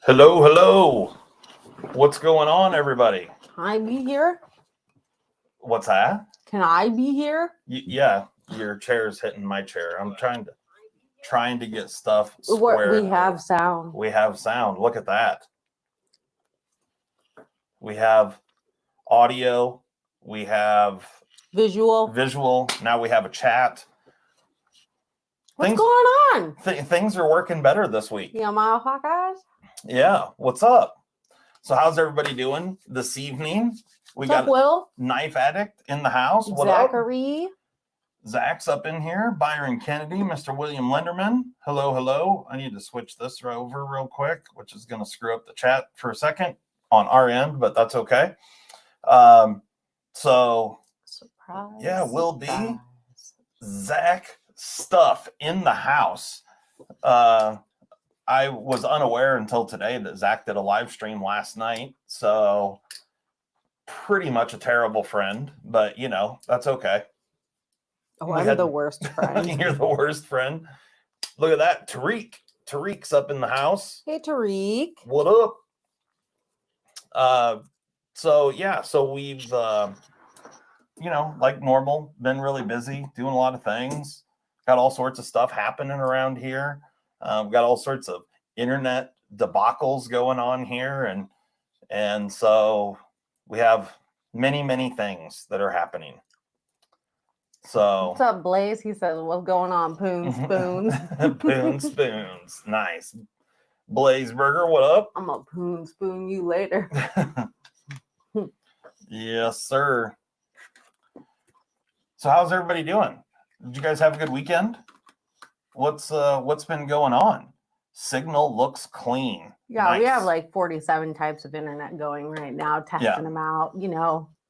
Hello, hello. What's going on, everybody? Can I be here? What's that? Can I be here? Yeah, your chair's hitting my chair. I'm trying to get stuff square. We have sound. We have sound. Look at that. We have audio. We have Visual. Now we have a chat. What's going on? Things are working better this week. Yeah, my Hawkeyes. Yeah. What's up? So how's everybody doing this evening? What's up, Will? Knife Addict in the house. What Zachary. up? Zach's up in here. Byron Kennedy, Mr. William Lenderman. Hello, hello. I need to switch this over real quick, which is going to screw up the chat for a second on our end, but that's okay. So, surprise. Yeah, will be Zach Stuff in the house. I was unaware until today that Zach did a live stream last night. So pretty much a terrible friend, but you know, that's okay. Oh, I'm the worst friend. You're the worst friend. Look at that. Tariq's up in the house. Hey, Tariq. What up? So we've, like normal, been really busy, doing a lot of things. Got all sorts of stuff happening around here. Got all sorts of internet debacles going on here. And so we have many things that are happening. So what's up, Blaze? He says, what's going on, Poon Spoons? Poon Spoons. Nice. Blaze Burger, what up? I'm a Poon Spoon you later. Yes, sir. So how's everybody doing? Did you guys have a good weekend? What's been going on? Signal looks clean. Yeah, nice. We have like 47 types of internet going right now, testing them out,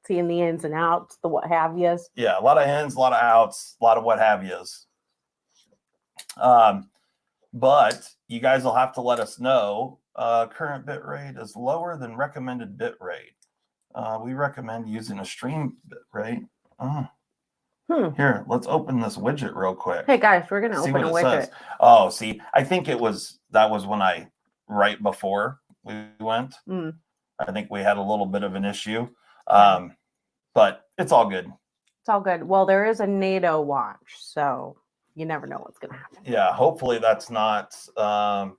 seeing the ins and outs, the what have yous. Yeah, a lot of ins, a lot of outs, a lot of what have yous. But you guys will have to let us know. Current bit rate is lower than recommended bit rate. We recommend using a stream bit rate. Here, let's open this widget real quick. Hey guys, we're gonna open a widget. Says. Oh, see, I think that was when right before we went. I think we had a little bit of an issue, but it's all good. It's all good. Well, there is a NATO watch, so you never know what's gonna happen. Yeah, hopefully that's not an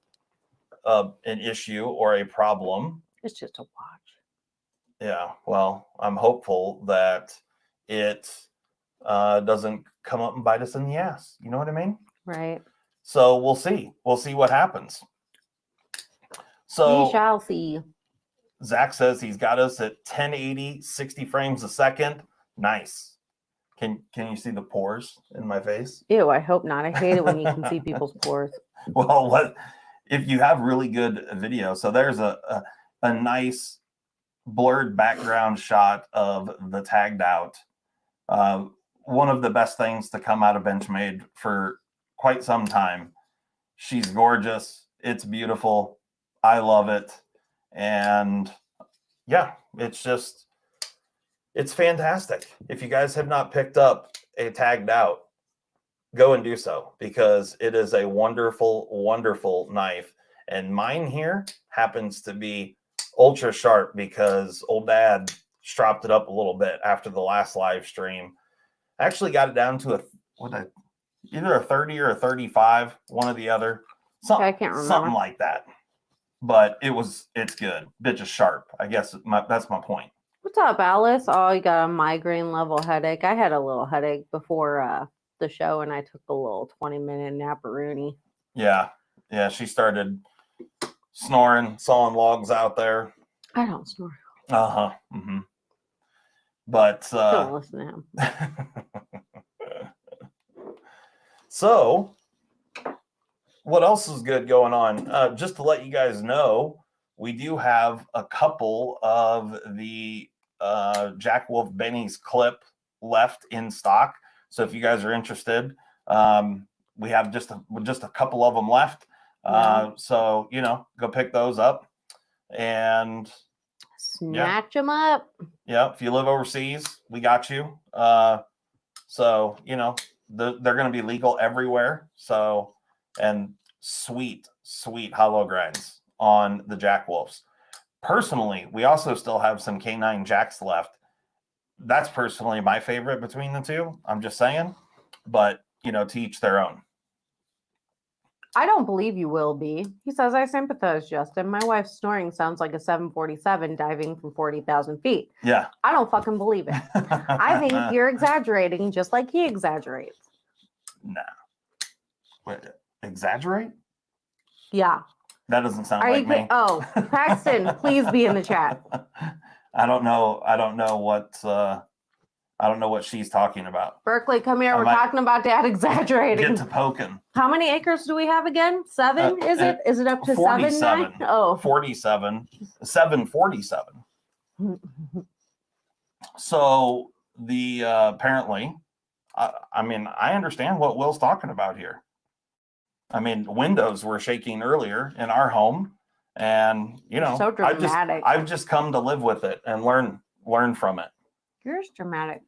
issue or a problem. It's just a watch. Yeah, well, I'm hopeful that it doesn't come up and bite us in the ass. You know what I mean? Right. So we'll see. We'll see what happens. So we shall see. Zach says he's got us at 1080, 60 frames a second. Nice. Can you see the pores in my face? Ew, I hope not. I hate it when you can see people's pores. Well, if you have really good video? So there's a nice blurred background shot of the tagged out. One of the best things to come out of Benchmade for quite some time. She's gorgeous. It's beautiful. I love it. And yeah, it's fantastic. If you guys have not picked up a tagged out, go and do so, because it is a wonderful knife. And mine here happens to be ultra sharp because old dad stropped it up a little bit after the last live stream. I actually got it down to either a 30 or a 35, one or the other. I can't remember. Something like that. But it's good. Bit just sharp. I guess that's my point. What's up, Alice? Oh, you got a migraine level headache. I had a little headache before the show, and I took a little 20-minute naparoonie. Yeah. Yeah, she started snoring, sawing logs out there. I don't snore. Uh-huh. Mm-hmm. But don't listen to him. So what else is good going on? Just to let you guys know, we do have a couple of the Jack Wolf Benny's clip left in stock. So if you guys are interested, we have just a couple of them left. So, go pick those up and snatch them up. Yeah. If you live overseas, we got you. So, they're going to be legal everywhere. So, and sweet hollow grinds. on the Jack Wolves. Personally, we also still have some K9 Jacks left. That's personally my favorite between the two. I'm just saying, but to each their own. I don't believe you will be. He says, I sympathize, Justin. My wife's snoring sounds like a 747 diving from 40,000 feet. Yeah. I don't fucking believe it. I think you're exaggerating just like he exaggerates. Nah. Wait, exaggerate? Yeah. That doesn't sound like me. Oh, Paxton, please be in the chat. I don't know what she's talking about. Berkeley, come here. We're talking about Dad exaggerating. Get to poking. How many acres do we have again? 7? Is it? Is it up to 47. 7? Oh, 47. 747. So the apparently, I mean, I understand what Will's talking about here. I mean, windows were shaking earlier in our home, and so dramatic. I've just come to live with it and learn from it. You're just dramatic.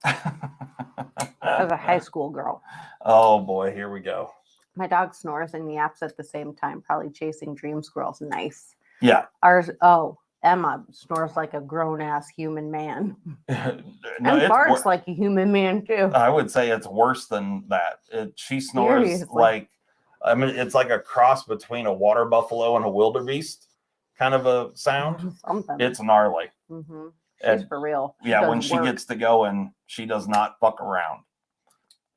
As a high school girl. Oh boy, here we go. My dog snores and yaps at the same time, probably chasing dream squirrels. Nice. Yeah. Emma snores like a grown-ass human man. No, and farts like a human man too. I would say it's worse than that. She snores Seriously. like, I mean, it's like a cross between a water buffalo and a wildebeest kind of a sound. Something. It's gnarly. Mm-hmm. She's And, for real. yeah, when she gets to going, she does not fuck around.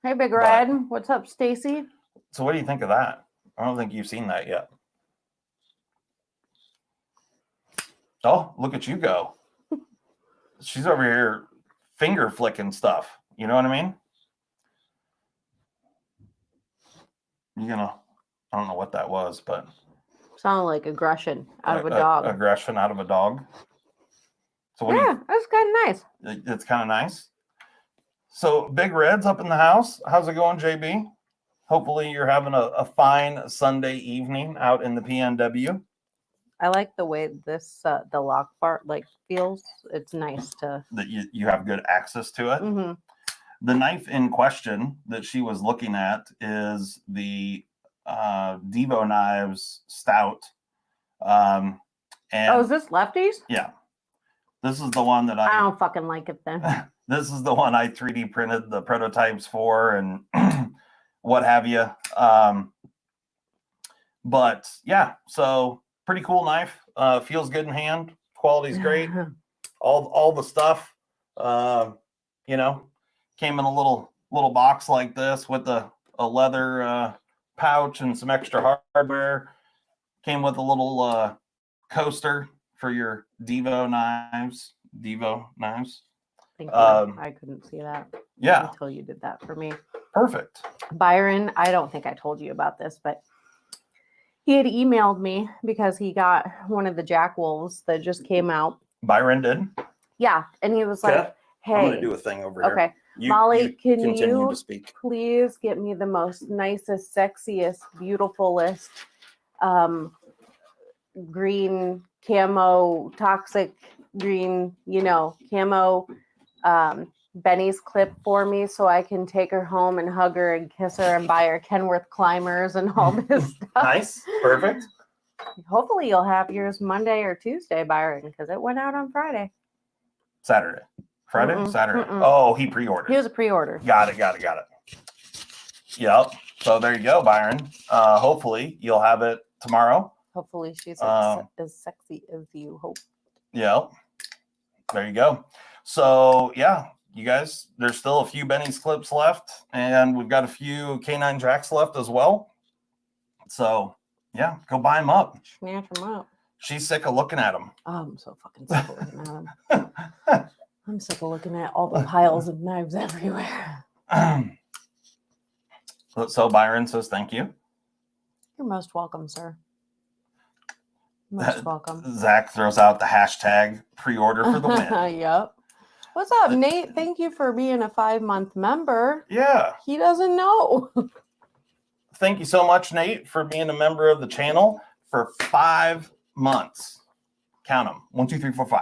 Hey, Big Red. What's up, Stacy? So what do you think of that? I don't think you've seen that yet. Oh, look at you go. She's over here finger flicking stuff. You know what I mean? I don't know what that was, but Sounded like aggression out of a dog. Aggression out of a dog. So yeah, that's kind of nice. It's kind of nice. So Big Red's up in the house. How's it going, JB? Hopefully you're having a fine Sunday evening out in the PNW. I like the way this the lock part feels. It's nice to that you have good access to it. Mm-hmm. The knife in question that she was looking at is the Devo Knives Stout. And is this Lefties? Yeah. This is the one that I don't fucking like it then. This is the one I 3D printed the prototypes for and what have you. But yeah, so pretty cool knife. Feels good in hand. Quality's great. All the stuff, came in a little box like this with a leather pouch and some extra hardware. Came with a little coaster for your Devo knives. Thank you. I couldn't see that. Yeah. Until you did that for me. Perfect. Byron, I don't think I told you about this, but he had emailed me because he got one of the Jack Wolves that just came out. Byron did? Yeah. And he was like, hey. I'm going to do a thing over here. Okay. Molly, can continue you to speak. Please get me the most nicest, sexiest, beautifulest green camo, toxic green, camo Benny's clip for me so I can take her home and hug her and kiss her and buy her Kenworth climbers and all this stuff. Nice. Perfect. Hopefully you'll have yours Monday or Tuesday, Byron, because it went out on Friday. Saturday. Friday? Mm-mm. Saturday. Mm-mm. Oh, he pre-ordered. He was a pre-order. Got it. Yep. So there you go, Byron. Hopefully you'll have it tomorrow. Hopefully she's as sexy as you hope. Yep. There you go. So yeah, you guys, there's still a few Benny's clips left, and we've got a few K9 Jacks left as well. So yeah, go buy them up. Snatch them up. She's sick of looking at them. Oh, I'm so fucking sick of looking at them. I'm sick of looking at all the piles of knives everywhere. So Byron says thank you. You're most welcome, sir. Most welcome. Zach throws out the hashtag pre-order for the win. Yep. What's up, Nate? Thank you for being a 5-month member. Yeah. He doesn't know. Thank you so much, Nate, for being a member of the channel for 5 months. Count them. 1, 2, 3, 4, 5.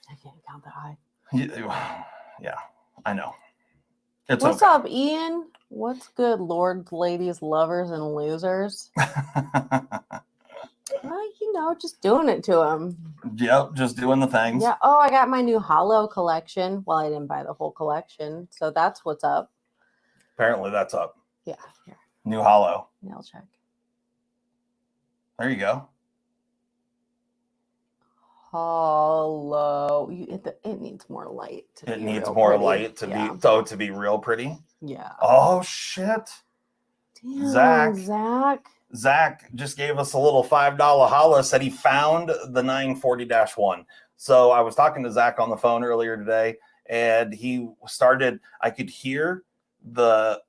I can't count that high. Yeah, I know. It's What's okay. up, Ian? What's good, lords, ladies, lovers, and losers? Just doing it to him. Yep, just doing the things. Yeah. Oh, I got my new Hollow collection. Well, I didn't buy the whole collection, so that's what's up. Apparently that's up. Yeah. Here, New Hollow. nail check. There you go. Hollow. It needs more light. It needs more light to be real pretty. Yeah. Oh shit. Damn, Zach. Zach just gave us a little $5 holla, said he found the 940-1. So I was talking to Zach on the phone earlier today, and I could hear the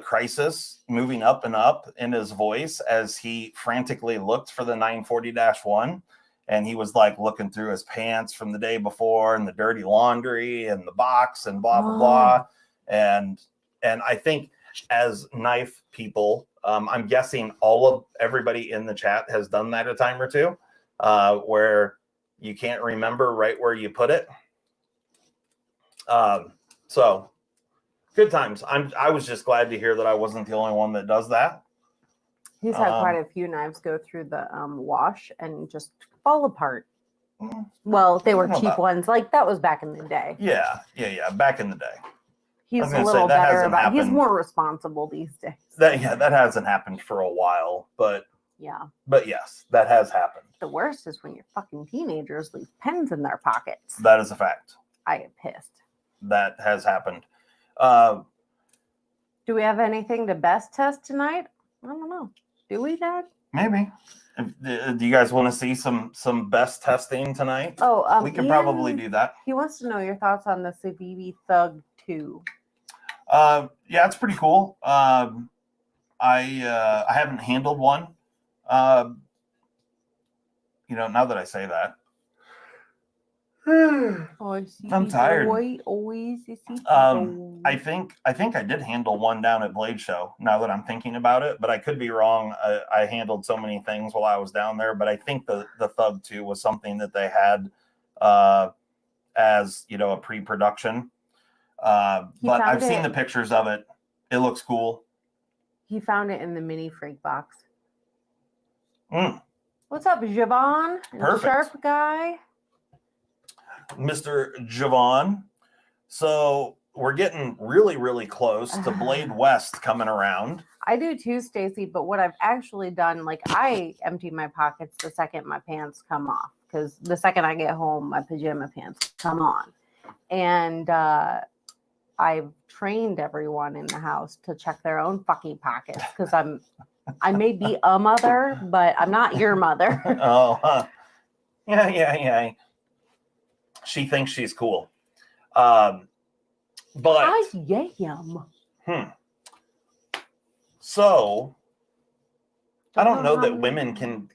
crisis moving up and up in his voice as he frantically looked for the 940-1. And he was like looking through his pants from the day before and the dirty laundry and the box and blah, blah, blah. And I think as knife people, I'm guessing everybody in the chat has done that a time or two, where you can't remember right where you put it. So good times. I was just glad to hear that I wasn't the only one that does that. He's had quite a few knives go through the wash and just fall apart. Well, they were cheap ones. Like that was back in the day. Yeah. Back in the day. He's a little better about. He's more responsible these days. That hasn't happened for a while, but yes, that has happened. The worst is when your fucking teenagers leave pens in their pockets. That is a fact. I get pissed. That has happened. Do we have anything to best test tonight? I don't know. Do we, Dad? Maybe. Do you guys want to see some best testing tonight? Oh, we can probably do that. He wants to know your thoughts on the Civivi Thug 2. Yeah, it's pretty cool. I haven't handled one. Now that I say that, I'm tired. I think I did handle one down at Blade Show. Now that I'm thinking about it, but I could be wrong. I handled so many things while I was down there, but I think the Thug 2 was something that they had as a pre-production. But I've seen the pictures of it. It looks cool. He found it in the mini freak box. What's up, Javon? Perfect. Sharp guy. Mr. Javon. So we're getting really, really close to Blade West coming around. I do too, Stacy, but what I've actually done, like I empty my pockets the second my pants come off, because the second I get home, my pajama pants come on. And I've trained everyone in the house to check their own fucking pockets, because I may be a mother, but I'm not your mother. Yeah. She thinks she's cool. But I am. So I don't know that women can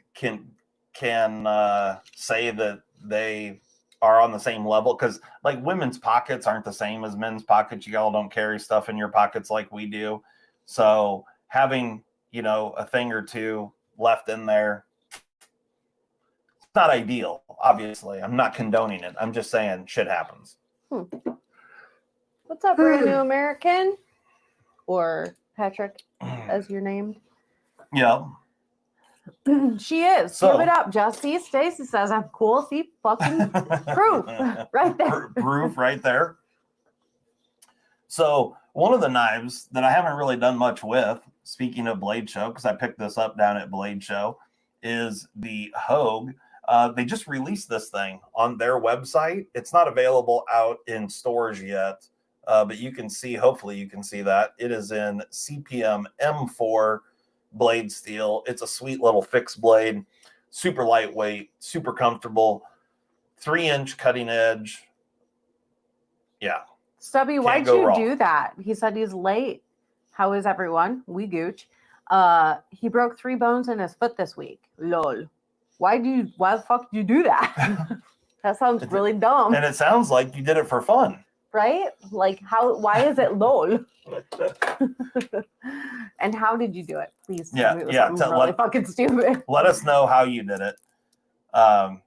say that they are on the same level, because like women's pockets aren't the same as men's pockets. You all don't carry stuff in your pockets like we do. So having, a thing or two left in there, it's not ideal, obviously. I'm not condoning it. I'm just saying shit happens. What's up, brand new American? Or Patrick, as you're named? Yeah. She is. So, give it up, Justy. Stacy says I'm cool. See, fucking proof right there. Proof right there. So one of the knives that I haven't really done much with, speaking of Blade Show, because I picked this up down at Blade Show, is the Hogue. They just released this thing on their website. It's not available out in stores yet, but you can see, hopefully you can see that. It is in CPM M4 blade steel. It's a sweet little fixed blade, super lightweight, super comfortable, 3-inch cutting edge. Yeah. Stubby, why'd you do that? He said he's late. How is everyone? We gooch. He broke 3 bones in his foot this week. Lol. Why the fuck did you do that? That sounds really dumb. And it sounds like you did it for fun. Right? Like why is it lol? And how did you do it? Please tell me it was something really fucking stupid. Let us know how you did it. I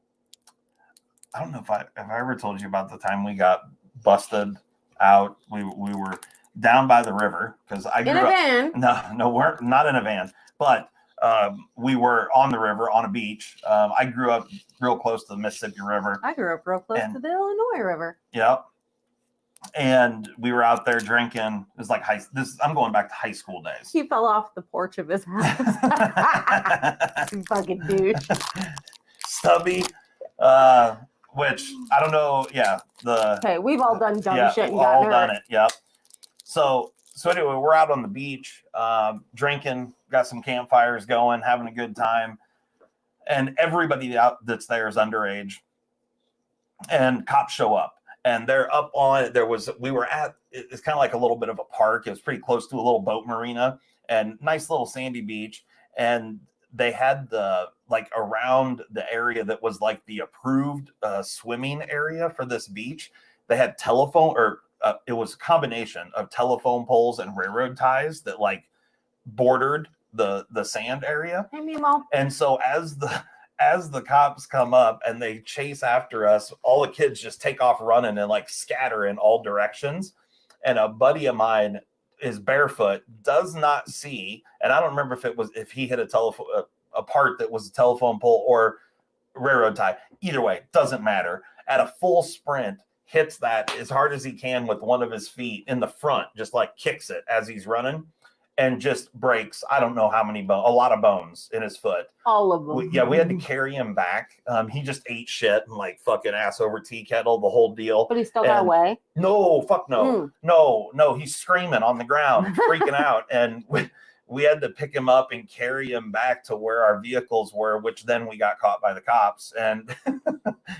don't know if I ever told you about the time we got busted out. We were down by the river because I grew in a van. No, we're not in a van, but we were on the river on a beach. I grew up real close to the Mississippi River. I grew up real close to the Illinois River. Yep. And we were out there drinking. It was like I'm going back to high school days. He fell off the porch of his house. You fucking douche. Stubby, which I don't know. Yeah, Okay, we've all done dumb shit and all gotten done hurt. it. Yep. So anyway, we're out on the beach, drinking, got some campfires going, having a good time, and everybody out that's there is underage. And cops show up. And they're up on it. It's kind of like a little bit of a park. It was pretty close to a little boat marina and nice little sandy beach. And they had around the area that was like the approved swimming area for this beach. They had it was a combination of telephone poles and railroad ties that like bordered the sand area. Hey, Mimo. And so as the cops come up and they chase after us, all the kids just take off running and like scatter in all directions. And a buddy of mine is barefoot, does not see, and I don't remember if he hit a part that was a telephone pole or railroad tie. Either way, doesn't matter. At a full sprint, hits that as hard as he can with one of his feet in the front, just like kicks it as he's running. And just breaks, I don't know how many bones, a lot of bones in his foot. All of them. We had to carry him back. He just ate shit and like fucking ass over tea kettle, the whole deal. But he still got away? No, fuck no. No, he's screaming on the ground, freaking out. And we had to pick him up and carry him back to where our vehicles were, which then we got caught by the cops. And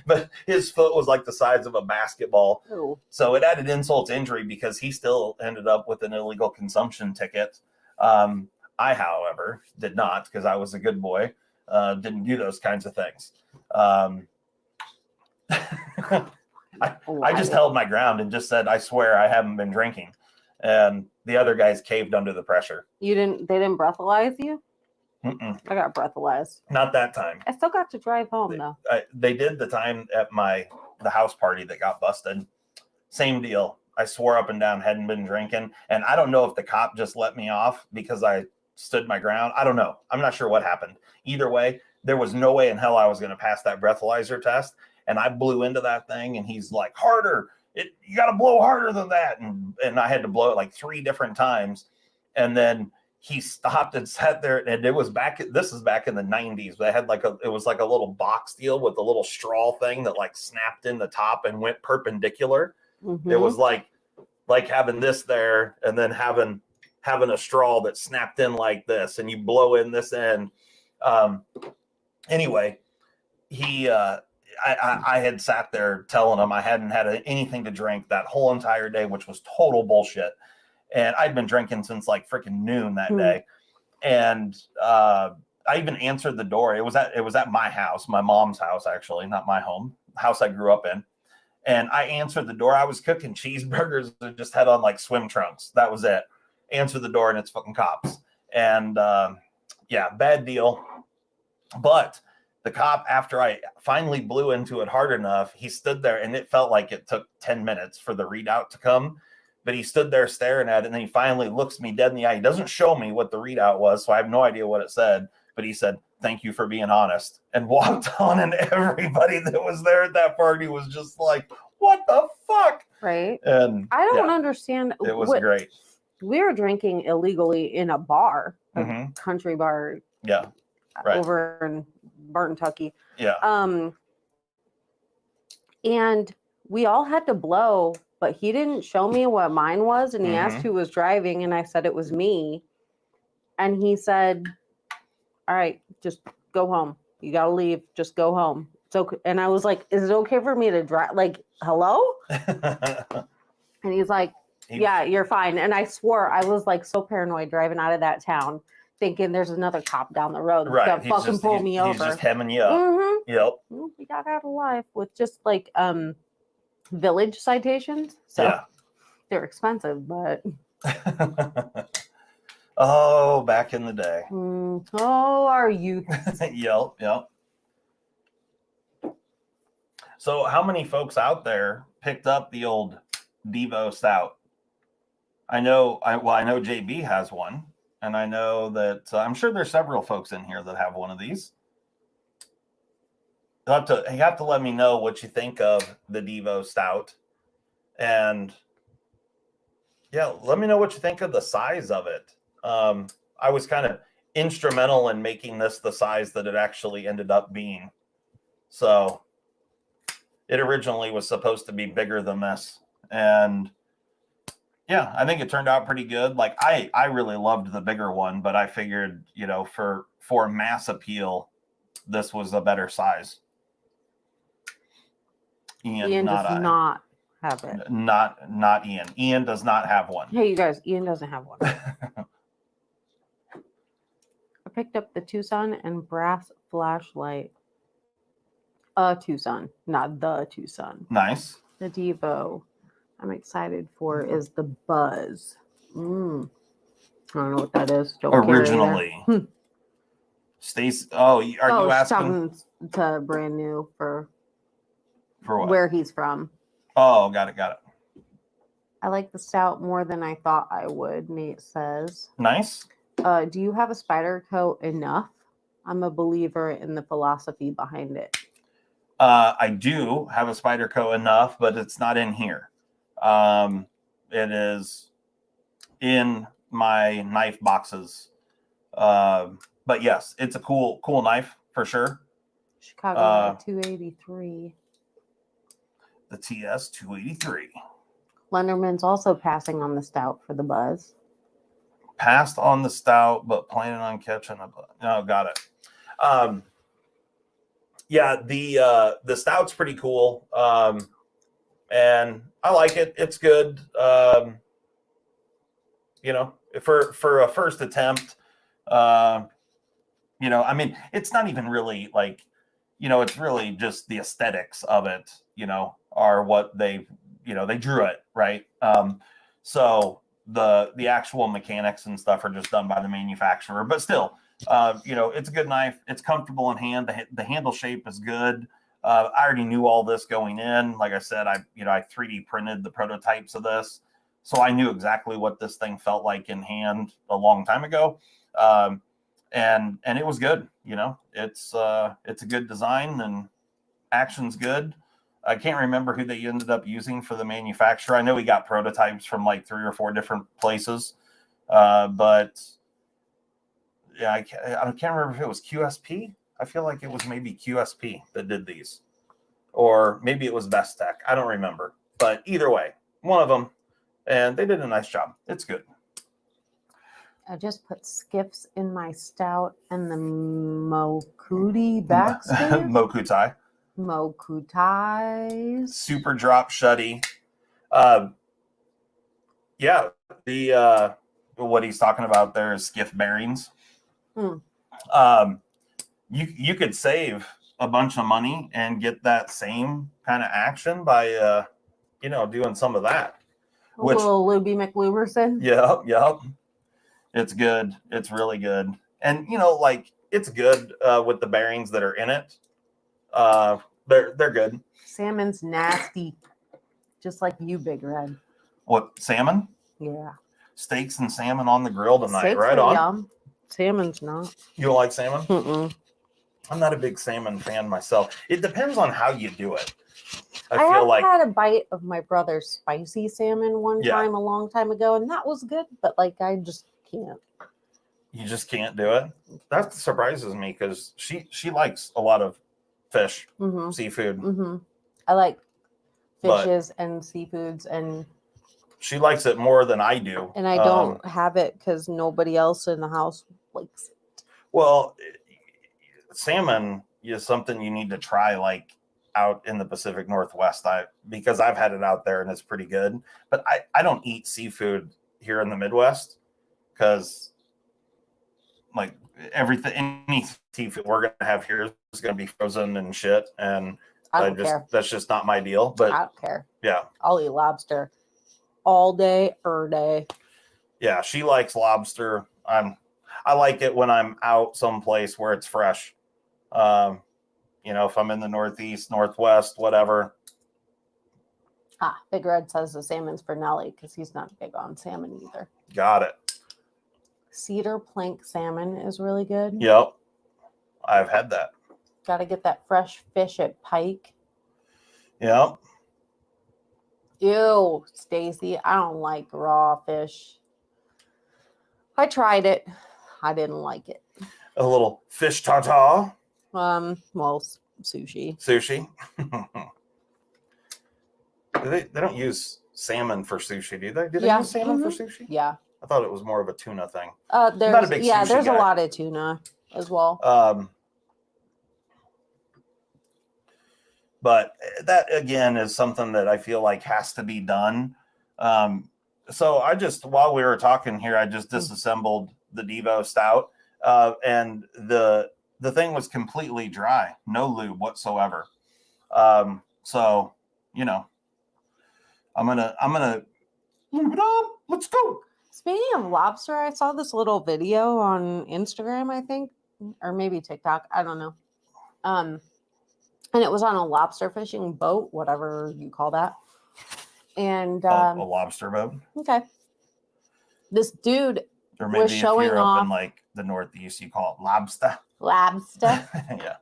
but his foot was like the size of a basketball. Ooh. So it added insult to injury because he still ended up with an illegal consumption ticket. I, however, did not, because I was a good boy. Didn't do those kinds of things. I just held my ground and just said, I swear I haven't been drinking. And the other guys caved under the pressure. They didn't breathalyze you? Mm-mm. I got breathalyzed. Not that time. I still got to drive home though. They did the time at the house party that got busted. Same deal. I swore up and down, hadn't been drinking. And I don't know if the cop just let me off because I stood my ground. I don't know. I'm not sure what happened. Either way, there was no way in hell I was going to pass that breathalyzer test. And I blew into that thing and he's like, harder. You got to blow harder than that. And I had to blow it like 3 different times. And then he stopped and sat there, and it was this is back in the 90s. They had it was like a little box deal with a little straw thing that like snapped in the top and went perpendicular. Mm-hmm. It was like having this there and then having a straw that snapped in like this, and you blow in this end. Anyway, I had sat there telling him I hadn't had anything to drink that whole entire day, which was total bullshit. And I'd been drinking since like freaking noon that day. And I even answered the door. It was at my house, my mom's house, actually, not my home, house I grew up in. And I answered the door. I was cooking cheeseburgers and just had on like swim trunks. That was it. Answer the door and it's fucking cops. And bad deal. But the cop, after I finally blew into it hard enough, he stood there and it felt like it took 10 minutes for the readout to come. But he stood there staring at it, and then he finally looks me dead in the eye. He doesn't show me what the readout was, so I have no idea what it said. But he said, "Thank you for being honest," and walked on. And everybody that was there at that party was just like, "What the fuck?" Right. And I don't understand. It was great. We were drinking illegally in a bar, a country bar. Yeah. Right. Over in Barton, Tucky. Yeah. And we all had to blow. But he didn't show me what mine was, and he asked who was driving, and I said it was me. And he said, "All right, just go home. You gotta leave. Just go home." So, and I was like, "Is it okay for me to drive? Like, hello?" And he's like, "Yeah, you're fine." And I swore I was like so paranoid driving out of that town, thinking there's another cop down the road that's gonna fucking pull me over. He's just hemming you up. Yep. We got out alive with just like village citations, so they're expensive, but oh, back in the day. Our youth. Yep. So how many folks out there picked up the old Devo Stout? I know JB has one, and I know that I'm sure there's several folks in here that have one of these. You have to let me know what you think of the Devo Stout, and yeah, let me know what you think of the size of it. I was kind of instrumental in making this the size that it actually ended up being. So it originally was supposed to be bigger than this, and yeah, I think it turned out pretty good. Like I really loved the bigger one, but I figured, for mass appeal, this was a better size. Ian does not have it. Not Ian. Ian does not have one. Hey, you guys, Ian doesn't have one. I picked up the Tucson and Brass Flashlight. Tucson, not the Tucson. Nice. The Devo I'm excited for is the Buzz. I don't know what that is. Don't Originally. Stacy, are you asking? To brand new for what? Where he's from. Oh, got it. I like the stout more than I thought I would, Nate says. Nice. Do you have a Spyderco enough? I'm a believer in the philosophy behind it. I do have a Spyderco enough, but it's not in here. It is in my knife boxes. But yes, it's a cool knife for sure. Chicago 283. The TS 283. Lenderman's also passing on the stout for the Buzz. Passed on the stout, but planning on catching a Buzz. Oh, got it. Yeah, the stout's pretty cool. And I like it. It's good. For a first attempt, I mean, it's not even really like, it's really just the aesthetics of it, are what they drew it, right? So the actual mechanics and stuff are just done by the manufacturer, but still, it's a good knife. It's comfortable in hand. The handle shape is good. I already knew all this going in. Like I said, I 3D printed the prototypes of this, so I knew exactly what this thing felt like in hand a long time ago. And it was good. It's a good design and action's good. I can't remember who they ended up using for the manufacturer. I know we got prototypes from like 3 or 4 different places, but yeah, I can't remember if it was QSP. I feel like it was maybe QSP that did these, or maybe it was Best Tech. I don't remember, but either way, one of them, and they did a nice job. It's good. I just put skiffs in my stout and the Mokuti backstay. Mokutai. Super drop shutty. Yeah, the what he's talking about there is skiff bearings. You could save a bunch of money and get that same kind of action by doing some of that. A little Luby McLuberson. Yep. It's good. It's really good. And it's good with the bearings that are in it. They're good. Salmon's nasty. Just like you, Big Red. What, salmon? Yeah. Steaks and salmon on the grill tonight. Steaks right are on. Yum. Salmon's not. You don't like salmon? Mm-mm. I'm not a big salmon fan myself. It depends on how you do it. I had a bite of my brother's spicy salmon one time a long time ago, and that was good, but I just can't. You just can't do it? That surprises me because she likes a lot of fish, seafood. Mm-hmm. I like fishes and seafoods, and she likes it more than I do. And I don't have it because nobody else in the house likes it. Well, salmon is something you need to try out in the Pacific Northwest. Because I've had it out there and it's pretty good. But I don't eat seafood here in the Midwest because any seafood we're gonna have here is gonna be frozen and shit. And I don't care. That's just not my deal. But I don't care. Yeah. I'll eat lobster all day, day. Yeah, she likes lobster. I like it when I'm out someplace where it's fresh. If I'm in the Northeast, Northwest, whatever. Big Red says the salmon's for Nelly because he's not big on salmon either. Got it. Cedar plank salmon is really good. Yep. I've had that. Got to get that fresh fish at Pike. Yep. Ew, Stacy, I don't like raw fish. I tried it. I didn't like it. A little fish tartare. Well, sushi. Sushi. They don't use salmon for sushi, do they? Do they Yeah. use salmon for sushi? Yeah. I thought it was more of a tuna thing. There's not a big sushi there's guy. a lot of tuna as well. But that again is something that I feel like has to be done. So I just, while we were talking here, I just disassembled the Devo Stout, and the thing was completely dry, no lube whatsoever. So you know, I'm gonna lube it up. Let's go. Speaking of lobster, I saw this little video on Instagram, I think, or maybe TikTok. I don't know. And it was on a lobster fishing boat, whatever you call that. And A lobster boat, okay, this dude or maybe was if showing you're up off in like the Northeast, you call it lobster. lobster. Yeah.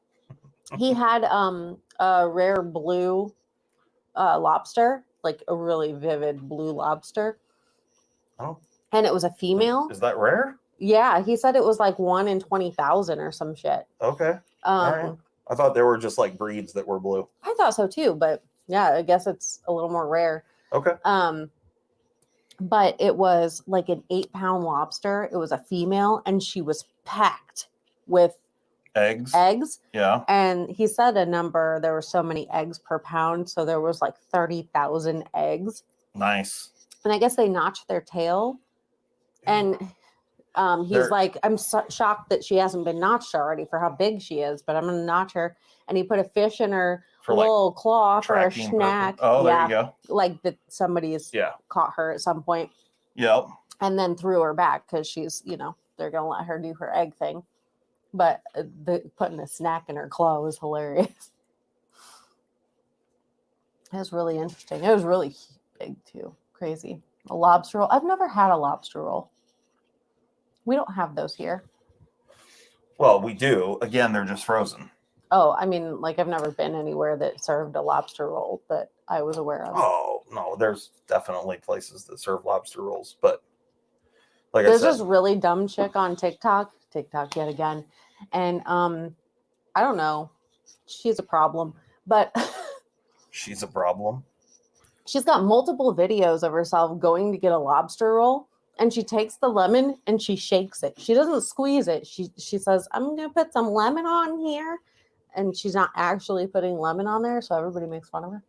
He had a rare blue lobster, like a really vivid blue lobster. Oh. And it was a female. Is that rare? Yeah, he said it was like 1 in 20,000 or some shit. Okay. All right. I thought there were just like breeds that were blue. I thought so too, but yeah, I guess it's a little more rare. Okay. But it was like an 8-pound lobster. It was a female, and she was packed with Eggs. Yeah. And he said a number. There were so many eggs per pound, so there was like 30,000 eggs. Nice. And I guess they notched their tail. And he's like, I'm shocked that she hasn't been notched already for how big she is, but I'm going to notch her. And he put a fish in her For little claw for a tracking snack. purpose. Oh, there yeah, you go. like that somebody's Yeah. caught her at some point Yep. and then threw her back because she's, they're going to let her do her egg thing. But putting a snack in her claw was hilarious. It was really interesting. It was really big too. Crazy. A lobster roll. I've never had a lobster roll. We don't have those here. Well, we do. Again, they're just frozen. Oh, I mean, like I've never been anywhere that served a lobster roll that I was aware of. Oh, no, there's definitely places that serve lobster rolls, but like There's I said, this really dumb chick on TikTok yet again. And I don't know. She's a problem, but she's a problem. she's got multiple videos of herself going to get a lobster roll, and she takes the lemon and she shakes it. She doesn't squeeze it. She says, I'm going to put some lemon on here. And she's not actually putting lemon on there, so everybody makes fun of her.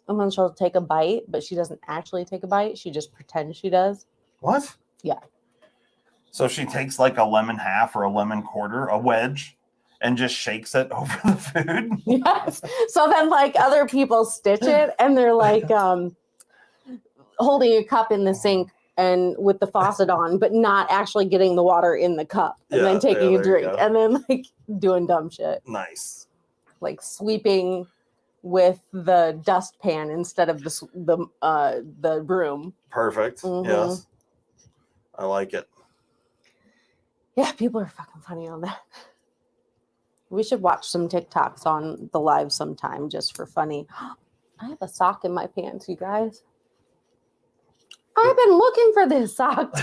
And then she'll take a bite, but she doesn't actually take a bite. She just pretends she does. What? Yeah. So she takes like a lemon half or a lemon quarter, a wedge, and just shakes it over the food. Yes. So then like other people stitch it, and they're like holding a cup in the sink and with the faucet on, but not actually getting the water in the cup, and then taking a drink, and then like doing dumb shit. Nice. Like sweeping with the dustpan instead of the broom. Perfect. Mhm. Yes. I like it. Yeah, people are fucking funny on that. We should watch some TikToks on the live sometime just for funny. I have a sock in my pants, you guys. I've been looking for this sock.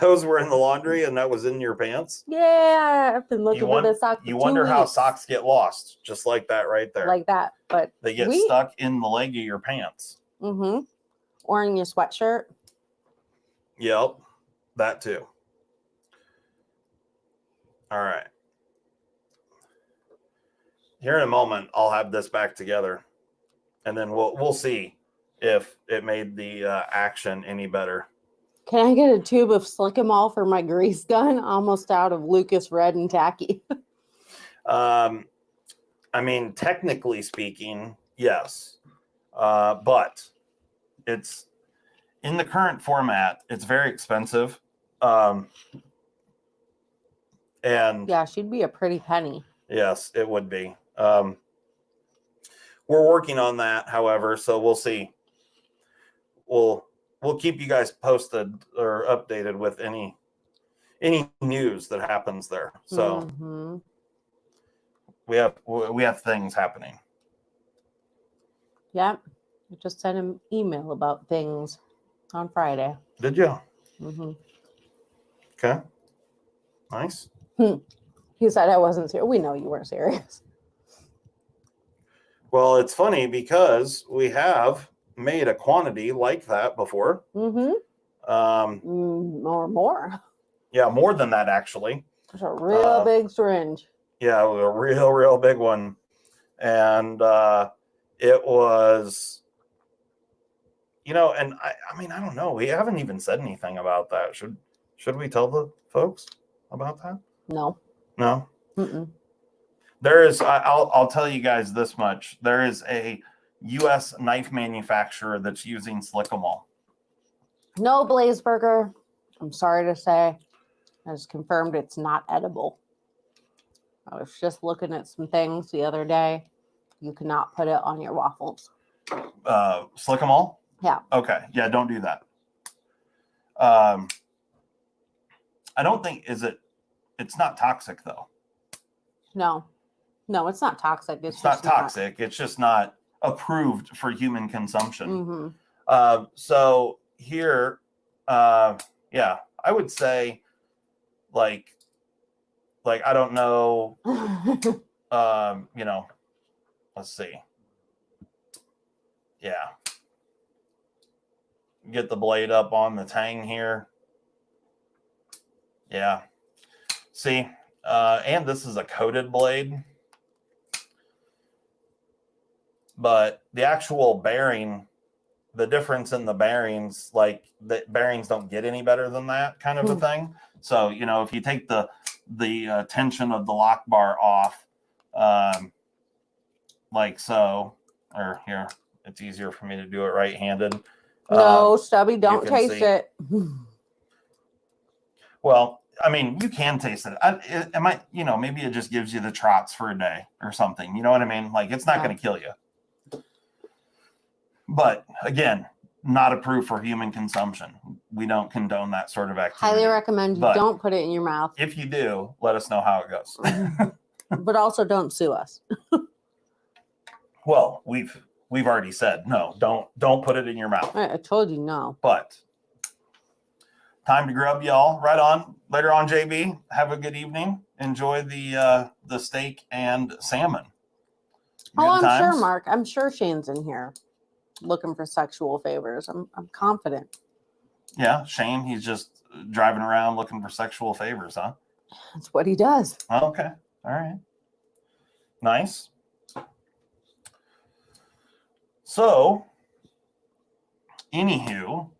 Those were in the laundry and that was in your pants? Yeah, I've been looking for this sock. You wonder how socks get lost, just like that right there. Like that, but they get stuck in the leg of your pants. Mm-hmm. Or in your sweatshirt. Yep, that too. All right. Here in a moment, I'll have this back together, and then we'll see if it made the action any better. Can I get a tube of Slick 'Em All for my grease gun? Almost out of Lucas Red and Tacky. I mean, technically speaking, yes, but it's in the current format. It's very expensive, and yeah, she'd be a pretty penny. Yes, it would be. We're working on that, however, so we'll see. We'll we'll keep you guys posted or updated with any news that happens there. So we have things happening. Yep. I just sent him email about things on Friday. Did you? Mm-hmm. Okay. Nice. He said I wasn't serious. We know you weren't serious. Well, it's funny because we have made a quantity like that before. Mm-hmm. Or more. Yeah, more than that, actually. It's a real big syringe. Yeah, a real big one. And it was, and I mean, I don't know. We haven't even said anything about that. Should we tell the folks about that? No. No? Mm-mm. There is, I'll tell you guys this much. There is a U.S. knife manufacturer that's using Slickamol. No, Blazeburger. I'm sorry to say. I just confirmed it's not edible. I was just looking at some things the other day. You cannot put it on your waffles. Slickamol? Yeah. Okay. Yeah, don't do that. I don't think, it's not toxic though. No, it's not toxic. It's not toxic. It's just not approved for human consumption. Mm-hmm. So here, yeah, I would say like I don't know, let's see. Yeah. Get the blade up on the tang here. Yeah. See, and this is a coated blade. But the actual bearing, the difference in the bearings, like the bearings don't get any better than that kind of a thing. So, if you take the tension of the lock bar off, like so, or here, it's easier for me to do it right-handed. No, Stubby, don't taste it. Well, I mean, you can taste it. Maybe it just gives you the trots for a day or something. You know what I mean? Like, it's not going to kill you. But again, not approved for human consumption. We don't condone that sort of activity. Highly recommend you don't put it in your mouth. If you do, let us know how it goes. But also don't sue us. Well, we've already said no. Don't put it in your mouth. I told you no. But time to grub, y'all. Right on. Later on, JB. Have a good evening. Enjoy the steak and salmon. I'm sure, Mark. I'm sure Shane's in here looking for sexual favors. I'm confident. Yeah, Shane, he's just driving around looking for sexual favors, huh? That's what he does. Okay. All right. Nice. So, anywho,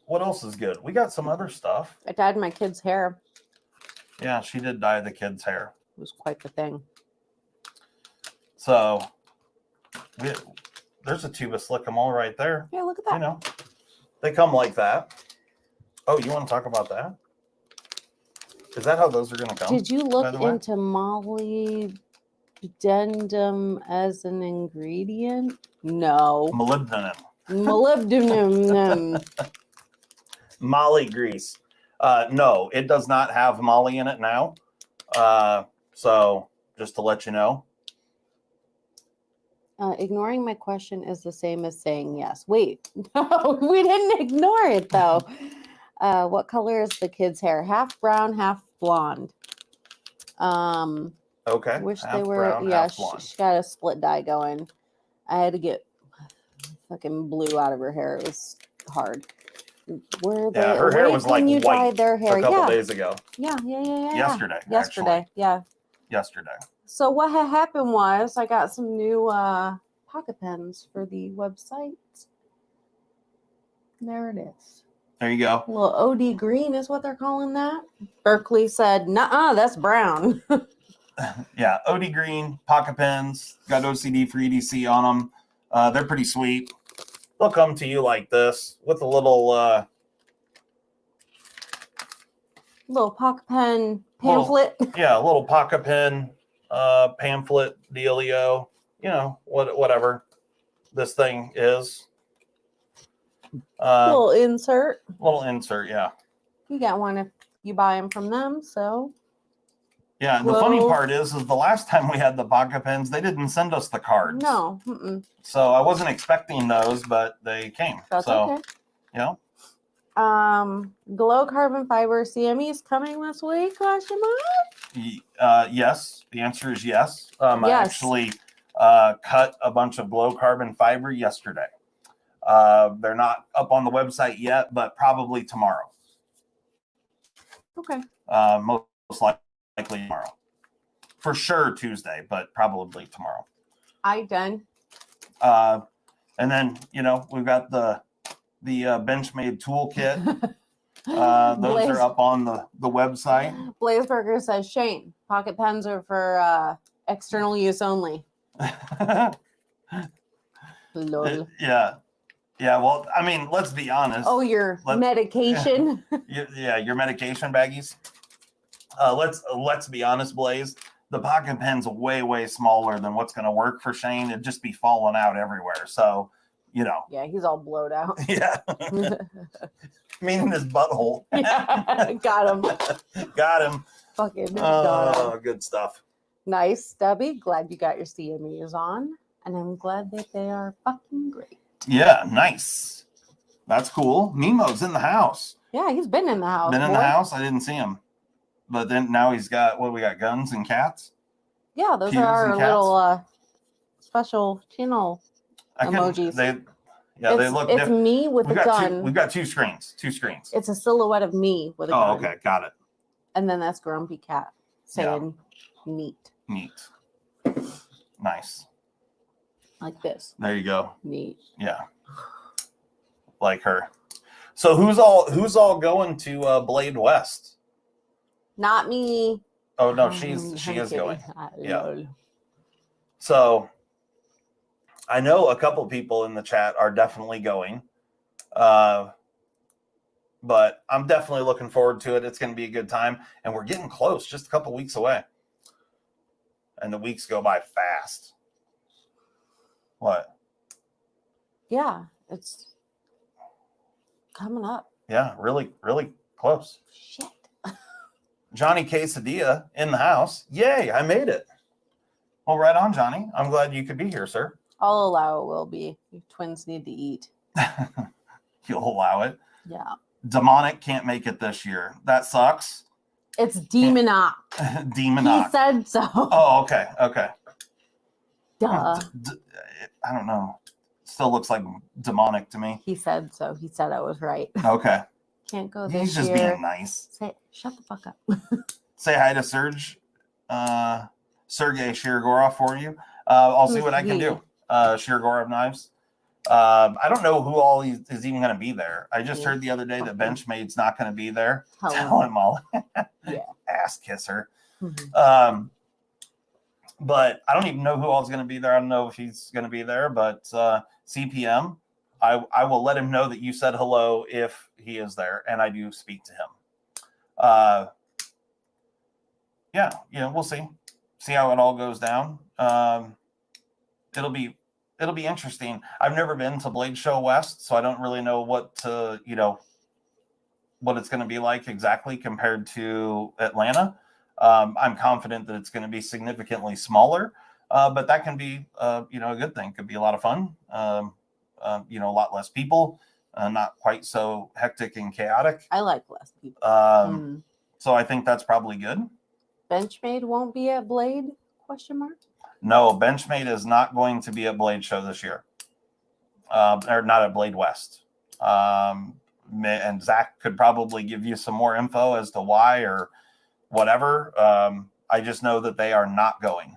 what else is good? We got some other stuff. I dyed my kid's hair. Yeah, she did dye the kid's hair. It was quite the thing. So, there's a tube of Slickamol right there. Yeah, look at that. They come like that. Oh, you want to talk about that? Is that how those are going to come? Did you look into molybdenum as an ingredient? No. Molybdenum. Molybdenum. Molly grease. No, it does not have molly in it now. So just to let you know. Ignoring my question is the same as saying yes. Wait, no, we didn't ignore it though. What color is the kid's hair? Half brown, half blonde. Okay. Wish they were. Yeah, she got a split dye going. I had to get fucking blue out of her hair. It was hard. Her hair was like you white dyed their hair? a couple days ago. Yeah. Yesterday. Yesterday. So what had happened was I got some new pocket pens for the website. There it is. There you go. A little OD green is what they're calling that. Berkeley said, "Nuh-uh, that's brown." Yeah, OD green pocket pens. Got OCD for EDC on them. They're pretty sweet. They'll come to you like this with a little pocket pen pamphlet. A little pocket pen pamphlet dealio. Whatever this thing is. Little insert. Little insert, yeah. You get one if you buy them from them. So Yeah, the funny Glow. part is the last time we had the pocket pens, they didn't send us the cards. no, mm-mm. So I wasn't expecting those, but they came. That's so, okay. you know, Glow carbon fiber CME is coming this week. Question mark? yes. The answer is yes. I Yes. actually cut a bunch of glow carbon fiber yesterday. They're not up on the website yet, but probably tomorrow. Okay. Most likely tomorrow. For sure Tuesday, but probably tomorrow. I done. And then, you know, we've got the Benchmade toolkit. Those Blaze- are up on the website. Blazeburger says, Shane, pocket pens are for external use only. Lol. Yeah. Yeah. Well, I mean, let's be honest. Oh, your Let's- medication. Yeah, your medication baggies. Let's be honest, Blaze. The pocket pen's way smaller than what's going to work for Shane. It'd just be falling out everywhere. So, you know. Yeah, he's all blowed out. Yeah. Meaning his butthole. Yeah, got him. Got him. Fucking got him. Oh, good stuff. Nice, Debbie. Glad you got your CMEs on. And I'm glad that they are fucking great. Yeah, nice. That's cool. Nemo's in the house. Yeah, he's been in the house. Been in boy. the house. I didn't see him. But then now he's got what we got, guns and cats. Yeah, those Pews are our and cats. little special channel emojis. They look It's different. me with a gun. We've got two screens. It's a silhouette of me with a gun. Oh, okay, got it. And then that's Grumpy Cat saying neat. Neat. Nice. Like this. There you go. Neat. Yeah. Like her. So who's all going to Blade West? Not me. Oh no, I'm she is kidding. going. Yeah. Lol. So I know a couple people in the chat are definitely going. But I'm definitely looking forward to it. It's going to be a good time. And we're getting close, just a couple weeks away. And the weeks go by fast. What? Yeah, it's coming up. Yeah, really close. Shit. Johnny Quesadilla in the house. Yay, I made it. Well, right on, Johnny. I'm glad you could be here, sir. I'll allow it will be. You twins need to eat. You'll allow it. Yeah. Demonic can't make it this year. That sucks. It's Demonock. Demonock. He said so. Oh, okay. Duh. I don't know. Still looks like demonic to me. He said so. He said I was right. Okay. Can't go this He's just year. being nice. Shut the fuck up. Say hi to Sergey Shirogorov for you. I'll see Who's what I can he? do. Shirogorov Knives. I don't know who all is even going to be there. I just heard the other day that Benchmade's not going to be there. Tell him all. Yeah. Ass kisser. Mhm. But I don't even know who all is going to be there. I don't know if he's going to be there, but CPM, I will let him know that you said hello if he is there, and I do speak to him. Yeah, we'll see how it all goes down. It'll be interesting. I've never been to Blade Show West, so I don't really know what it's going to be like exactly compared to Atlanta. I'm confident that it's going to be significantly smaller, but that can be, a good thing. Could be a lot of fun. A lot less people, not quite so hectic and chaotic. I like less people. So I think that's probably good. Benchmade won't be at Blade? Question mark. No, Benchmade is not going to be at Blade Show this year, or not at Blade West. And Zach could probably give you some more info as to why or whatever. I just know that they are not going.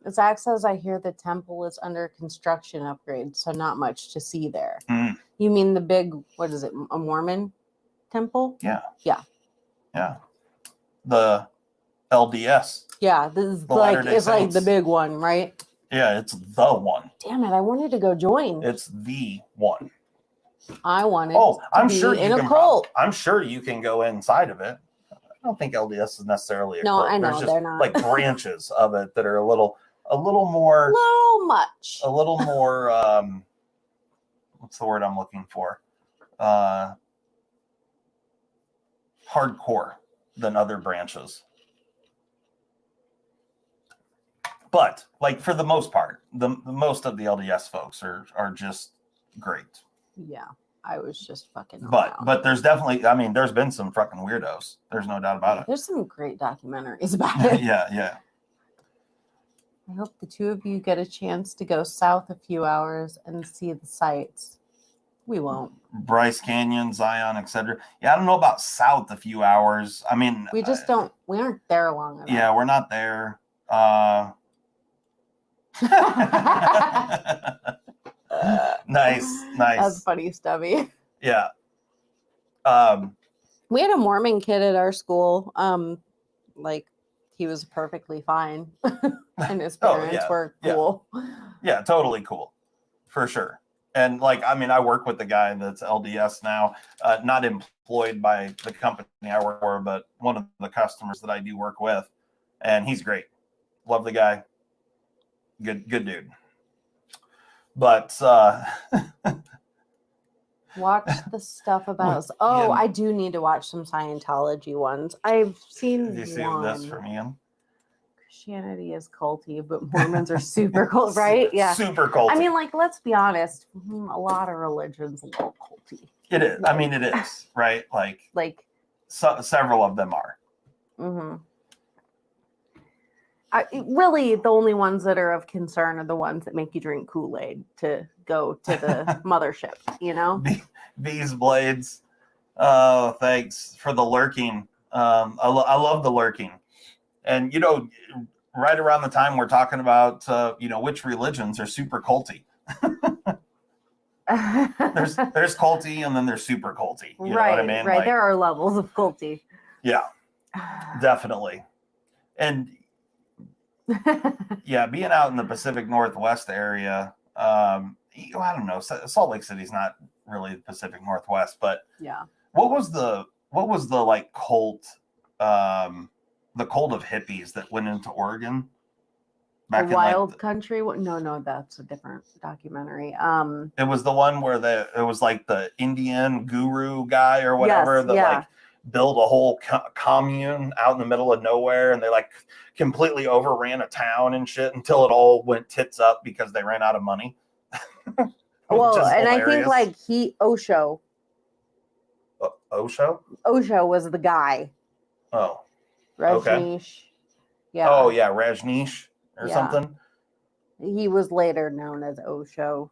Zach says, I hear the temple is under construction upgrade, so not much to see there. Mm. You mean the big, what is it, a Mormon temple? Yeah. Yeah. Yeah. The LDS. Yeah, this is The like, Latter-day it's like Saints. the big one, right? Yeah, it's the one. Damn it, I wanted to go join. It's the one. I wanted Oh, to I'm be sure in you a can. cult. I'm sure you can go inside of it. I don't think LDS is necessarily a No, cult. I know, There's just they're not. like branches of it that are a little more. Little much. A little more. What's the word I'm looking for? hardcore than other branches. But like for the most part, the most of the LDS folks are just great. Yeah, I was just fucking. But there's definitely, I mean, there's been some fucking weirdos. There's no doubt about it. There's some great documentaries about it. Yeah. I hope the two of you get a chance to go south a few hours and see the sights. We won't. Bryce Canyon, Zion, etc. Yeah, I don't know about south a few hours. I mean, We just don't. We aren't there long enough. Yeah, we're not there. Nice. That's funny, Stubby. Yeah. We had a Mormon kid at our school. Like he was perfectly fine, and his parents were cool. Yeah, totally cool, for sure. And like, I mean, I work with the guy that's LDS now, not employed by the company I work for, but one of the customers that I do work with, and he's great. Love the guy. Good dude. But watch the stuff about. Oh, I do need to watch some Scientology ones. I've seen. Did you see this from Ian? Christianity is culty, but Mormons are super cult, right? Yeah, super culty. I mean, like, let's be honest. A lot of religions are a little culty. It is. I mean, it is, right? Like several of them are. Mm-hmm. Really, the only ones that are of concern are the ones that make you drink Kool-Aid to go to the mothership, you know? These blades. Oh, thanks for the lurking. I love the lurking. And, you know, right around the time we're talking about, which religions are super culty. there's culty and then there's super culty. You know what I mean? Right. Like, there are levels of culty. Yeah, definitely. And yeah, being out in the Pacific Northwest area, I don't know, Salt Lake City's not really the Pacific Northwest, but yeah. What was the like cult, the cult of hippies that went into Oregon? Back in Wild Country? No, that's a different documentary. It was the one where it was like the Indian guru guy or whatever like built a whole commune out in the middle of nowhere, and they like completely overran a town and shit until it all went tits up because they ran out of money. Well, and hilarious. I think like Osho. Osho was the guy. Oh. Rajneesh. Okay. Yeah. Oh yeah, Rajneesh or something. He was later known as Osho.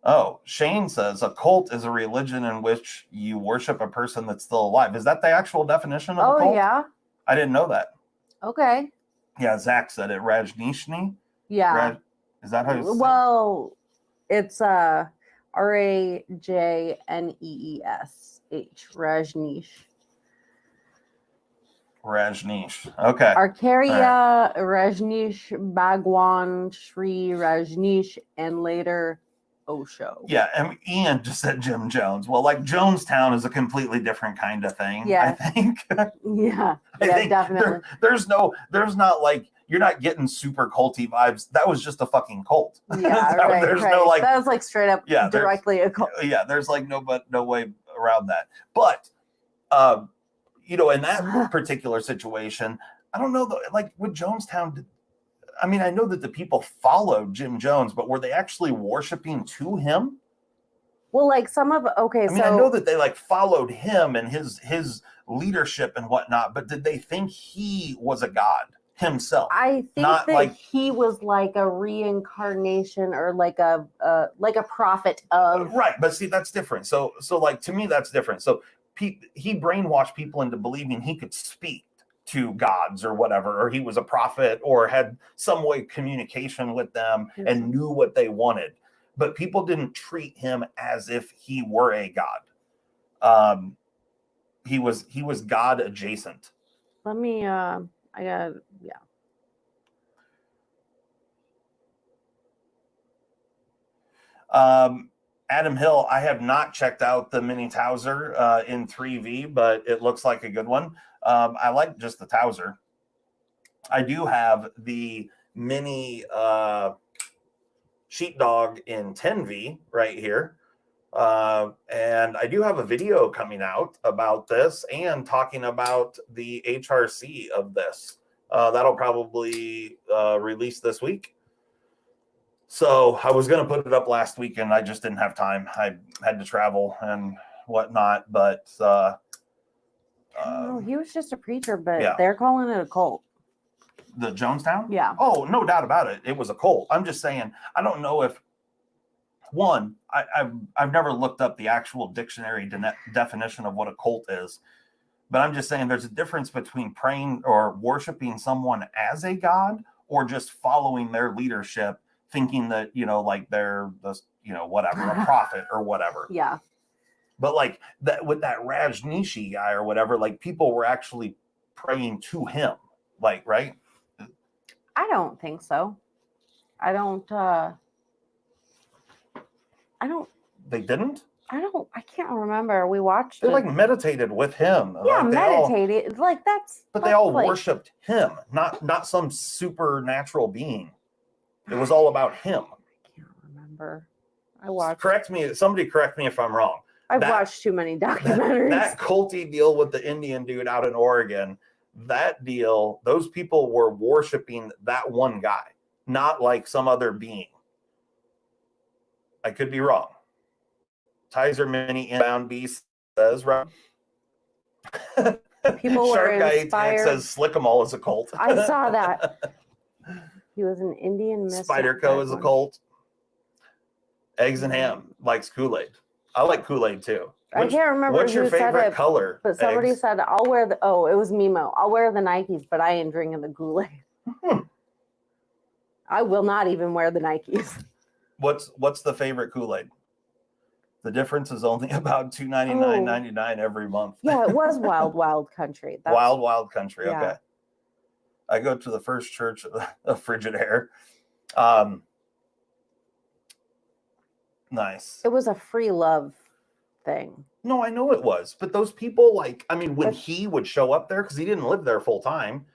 Oh, Shane says a cult is a religion in which you worship a person that's still alive. Is that the actual definition of a cult? Oh, yeah. I didn't know that. Okay. Yeah, Zach said it. Rajneeshni? Yeah. Is that how you say it? Well, it's Rajneesh. Rajneesh. Rajneesh. Okay. Arcaria, Rajneesh, Bhagwan, Sri Rajneesh, and later Osho. Yeah, and Ian just said Jim Jones. Well, like Jonestown is a completely different kind of thing. Yeah. I think. I think definitely. There's not like, you're not getting super culty vibes. That was just a fucking cult. Yeah, right. There's no like, that was like straight up directly a cult. Yeah, there's like no way around that. But in that particular situation, I don't know, like with Jonestown, I mean, I know that the people followed Jim Jones, but were they actually worshiping to him? Well, like I know that they like followed him and his leadership and whatnot, but did they think he was a god himself? I think that he was like a reincarnation or like a prophet of. Right, but see, that's different. So like to me, that's different. So he brainwashed people into believing he could speak to gods or whatever, or he was a prophet or had some way of communication with them and knew what they wanted. But people didn't treat him as if he were a god. He was God adjacent. Let me Adam Hill, I have not checked out the mini Towser in 3V, but it looks like a good one. I like just the Towser. I do have the mini Sheepdog in 10V right here. And I do have a video coming out about this and talking about the HRC of this. That'll probably release this week. So I was going to put it up last week and I just didn't have time. I had to travel and whatnot, but I don't know. He was just a preacher, but yeah. they're calling it a cult. The Jonestown? Yeah. Oh, no doubt about it. It was a cult. I'm just saying, I don't know if one, I've never looked up the actual dictionary definition of what a cult is, but I'm just saying there's a difference between praying or worshiping someone as a god or just following their leadership, thinking that, you know, like they're the, you know, whatever, a prophet or whatever. Yeah. But like that with that Rajneeshi guy or whatever, like people were actually praying to him, like, right? I don't think so. I don't. They didn't? I can't remember. We watched They it. like meditated with him. Yeah, like, meditated. Like that's. But they all like, worshipped him, not some supernatural being. It was all about him. I can't remember. I watched. Somebody correct me if I'm wrong. I've watched too many documentaries. That culty deal with the Indian dude out in Oregon, that deal, those people were worshiping that one guy, not like some other being. I could be wrong. Tizer Mini Inbound Beast says, right? People were Shark Guy inspired. says Slick 'em All is a cult. I saw that. He was an Indian mystic. Spider Co is a cult. Eggs and Ham likes Kool-Aid. I like Kool-Aid too. I can't remember What's your who said favorite it, color? but somebody Eggs? said, I'll wear the, oh, it was Mimo. I'll wear the Nikes, but I ain't drinking the Kool-Aid. I will not even wear the Nikes. What's the favorite Kool-Aid? The difference is only about $2.99.99 every month. Yeah, it was Wild Wild Country. Wild Country. Yeah. Okay. I go to the First Church of Frigid Air. Nice. It was a free love thing. No, I know it was, but those people, like, I mean, when he would show up there, because he didn't live there full time,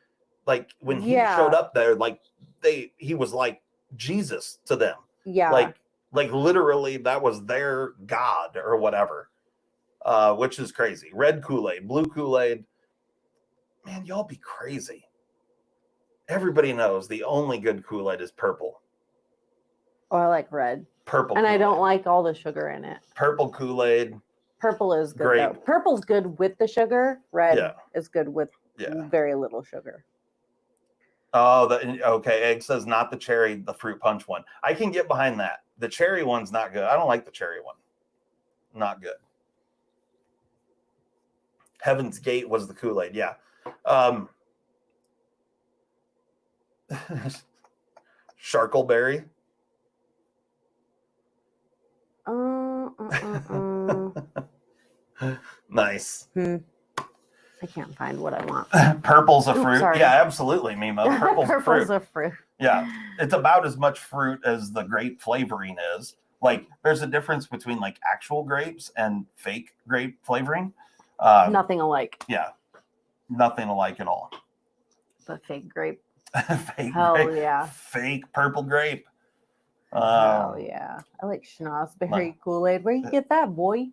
like when he showed up there, like he was like Jesus to them. Yeah. Like literally that was their God or whatever, which is crazy. Red Kool-Aid, blue Kool-Aid. Man, y'all be crazy. Everybody knows the only good Kool-Aid is purple. Oh, I like red. Purple. And Kool-Aid. I don't like all the sugar in it. Purple Kool-Aid. Purple is good. Grape. Though. Purple's good with the sugar. Red is good with very little sugar. Oh, okay. Egg says not the cherry, the fruit punch one. I can get behind that. The cherry one's not good. I don't like the cherry one. Not good. Heaven's Gate was the Kool-Aid. Yeah. Sharkleberry. Nice. I can't find what I want. Purple's a fruit. Sorry. Yeah, absolutely, Mimo. Purple's a fruit. Yeah, it's about as much fruit as the grape flavoring is. Like, there's a difference between like actual grapes and fake grape flavoring. Nothing alike. Yeah, nothing alike at all. But fake grape. Fake Hell grape. yeah. Fake purple grape. Oh yeah, I like schnozberry Kool-Aid. Where you get that, boy?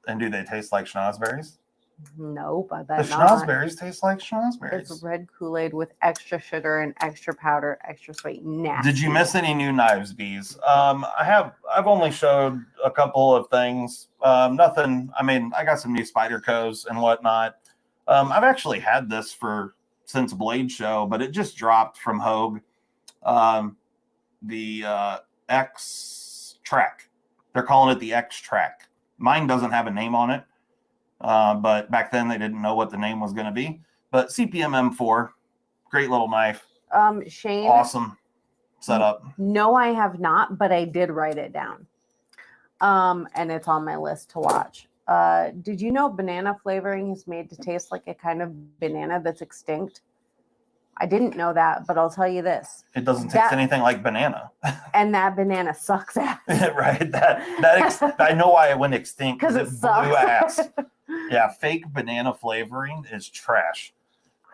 And do they taste like schnozberries? Nope, I The bet not. schnozberries taste like schnozberries. It's red Kool-Aid with extra sugar and extra powder, extra sweet. Nasty. Did you miss any new knives, Bees? I've only showed a couple of things. Nothing. I mean, I got some new Spydercos and whatnot. I've actually had this since Blade Show, but it just dropped from Hogue. The X Track. They're calling it the X Track. Mine doesn't have a name on it, but back then they didn't know what the name was going to be. But CPM M4, great little knife. Shane. Awesome setup. No, I have not, but I did write it down. And it's on my list to watch. Did you know banana flavoring is made to taste like a kind of banana that's extinct? I didn't know that, but I'll tell you this. It doesn't taste anything like banana. And that banana sucks ass. Right? I know why it went extinct. Because it sucks. Blew ass. Yeah, fake banana flavoring is trash.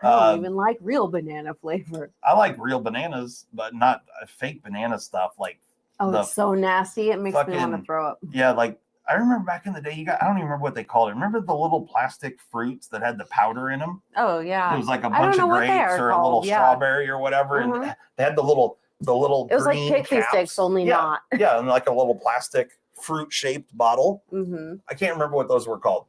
I don't even like real banana flavor. I like real bananas, but not fake banana stuff. Like it's so nasty. It makes me want to throw up. Yeah, like I remember back in the day, I don't even remember what they called it. Remember the little plastic fruits that had the powder in them? Oh yeah. It was like a I don't bunch know of what they grapes are or a little called, yeah. strawberry or whatever. Mhm. And they had the little It was like green pixie caps. sticks, only Yeah. not. Yeah, and like a little plastic fruit-shaped bottle. Mm-hmm. I can't remember what those were called.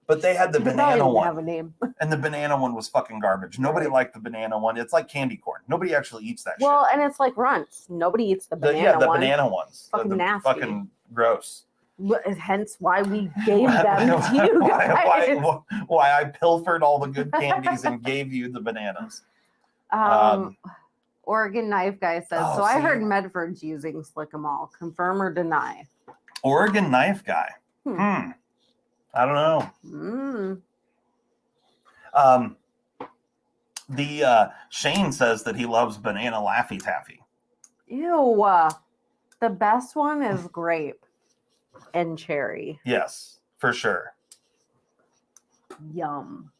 But they had the They don't banana even one. have a name. And the banana one was fucking garbage. Nobody Right. liked the banana one. It's like candy corn. Nobody actually eats that Well, and it's like runts. Nobody eats the shit. banana The one. banana ones. Fucking the nasty. fucking gross. Hence why we gave them to you guys. Why I pilfered all the good candies and gave you the bananas. Oregon Knife Guy says, Oh, so I see? heard Medford's using Slick 'em All. Confirm or deny? Oregon Knife Guy. Hmm. I don't know. Shane says that he loves banana Laffy Taffy. Ew. The best one is grape and cherry. Yes, for sure. Yum.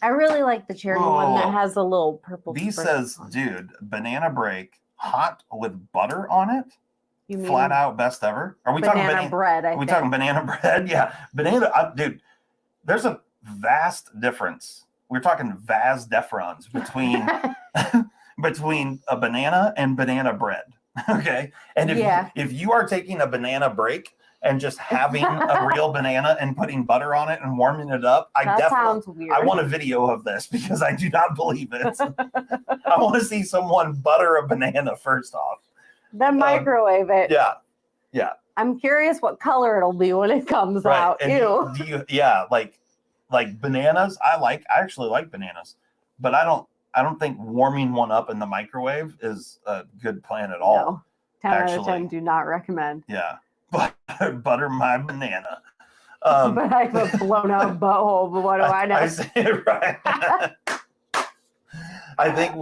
I really like the cherry one that has a little purple. B sprinkle says, on it. dude, banana break hot with butter on it. You mean Flat out best ever. Are we talking banana bread? Are we talking banana bread? Yeah, banana. Dude, there's a vast difference. We're talking vas deferens between between a banana and banana bread. Okay, and if you are taking a banana break and just having a real banana and putting butter on it and warming it up, That sounds weird. I want a video of this because I do not believe it. I want to see someone butter a banana first off. Then microwave it. Yeah. I'm curious what color it'll be when it comes out. And Ew. do you like bananas? I actually like bananas, but I don't think warming one up in the microwave is a good plan at all. No. 10 out of 10 do not recommend. Yeah. Butter my banana. But I have a blown out butthole, but what do I know? I say it right. I think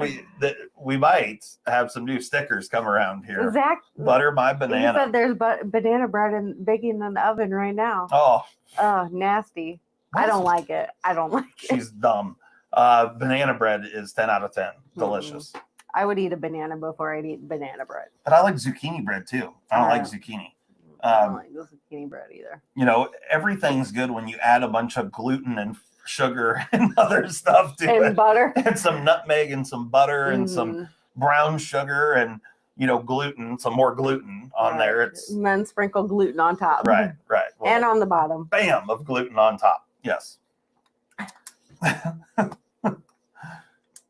we might have some new stickers come around here. Zach, Butter my you banana. said there's banana bread and baking in the oven right now. Oh, nasty. I don't like it. She's dumb. Banana bread is 10 out of 10. Delicious. I would eat a banana before I'd eat banana bread. But I like zucchini bread too. I don't like zucchini. I don't like the zucchini bread either. You know, everything's good when you add a bunch of gluten and sugar and other stuff to it. And butter. And some nutmeg and some butter and some brown sugar and, gluten, some more gluten on there. And then sprinkle gluten on top. Right. Well, and on the bottom. Bam, of gluten on top. Yes.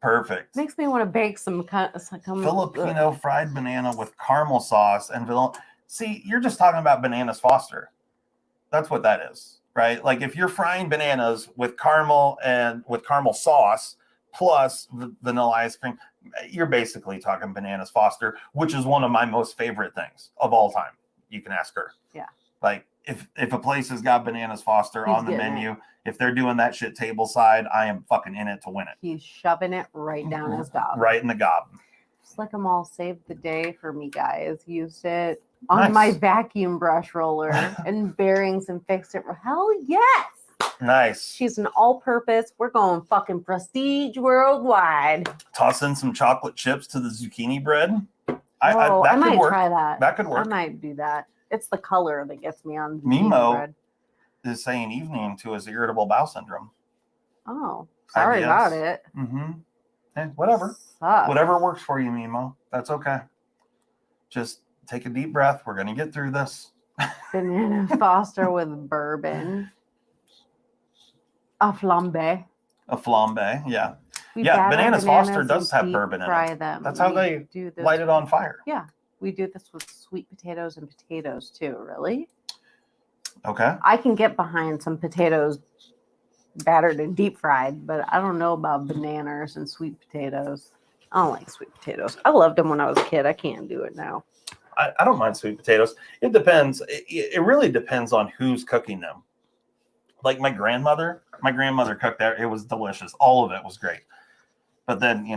Perfect. Makes me want to bake some Filipino fried banana with caramel sauce and vanilla. See, you're just talking about bananas Foster. That's what that is, right? Like if you're frying bananas with caramel sauce plus vanilla ice cream, you're basically talking bananas Foster, which is one of my most favorite things of all time. You can ask her. Yeah. Like if a place has got bananas Foster on the menu, if they're doing that shit table side, I am fucking in it to win it. He's shoving it right down his gob. Right in the gob. Slick 'em All saved the day for me, guys. Used it on my vacuum brush roller and bearings and fixed it. Hell yes. Nice. She's an all-purpose. We're going fucking prestige worldwide. Toss in some chocolate chips to the zucchini bread. I might try that. That could work. I might do that. It's the color that gets me on Mimo bread. Is saying evening to his irritable bowel syndrome. Oh, sorry IBS. about it. Whatever. Sucks. Whatever works for you, Mimo. That's okay. Just take a deep breath. We're going to get through this. Banana Foster with bourbon. A flambe. A flambe, yeah. We Yeah, batter Bananas bananas Foster does and have bourbon in fry it. them. That's how they do this light it on fire. Yeah, we do this with sweet potatoes and potatoes too. Really? Okay. I can get behind some potatoes battered and deep fried, but I don't know about bananas and sweet potatoes. I don't like sweet potatoes. I loved them when I was a kid. I can't do it now. I don't mind sweet potatoes. It depends. It really depends on who's cooking them. Like my grandmother cooked that. It was delicious. All of it was great. But then,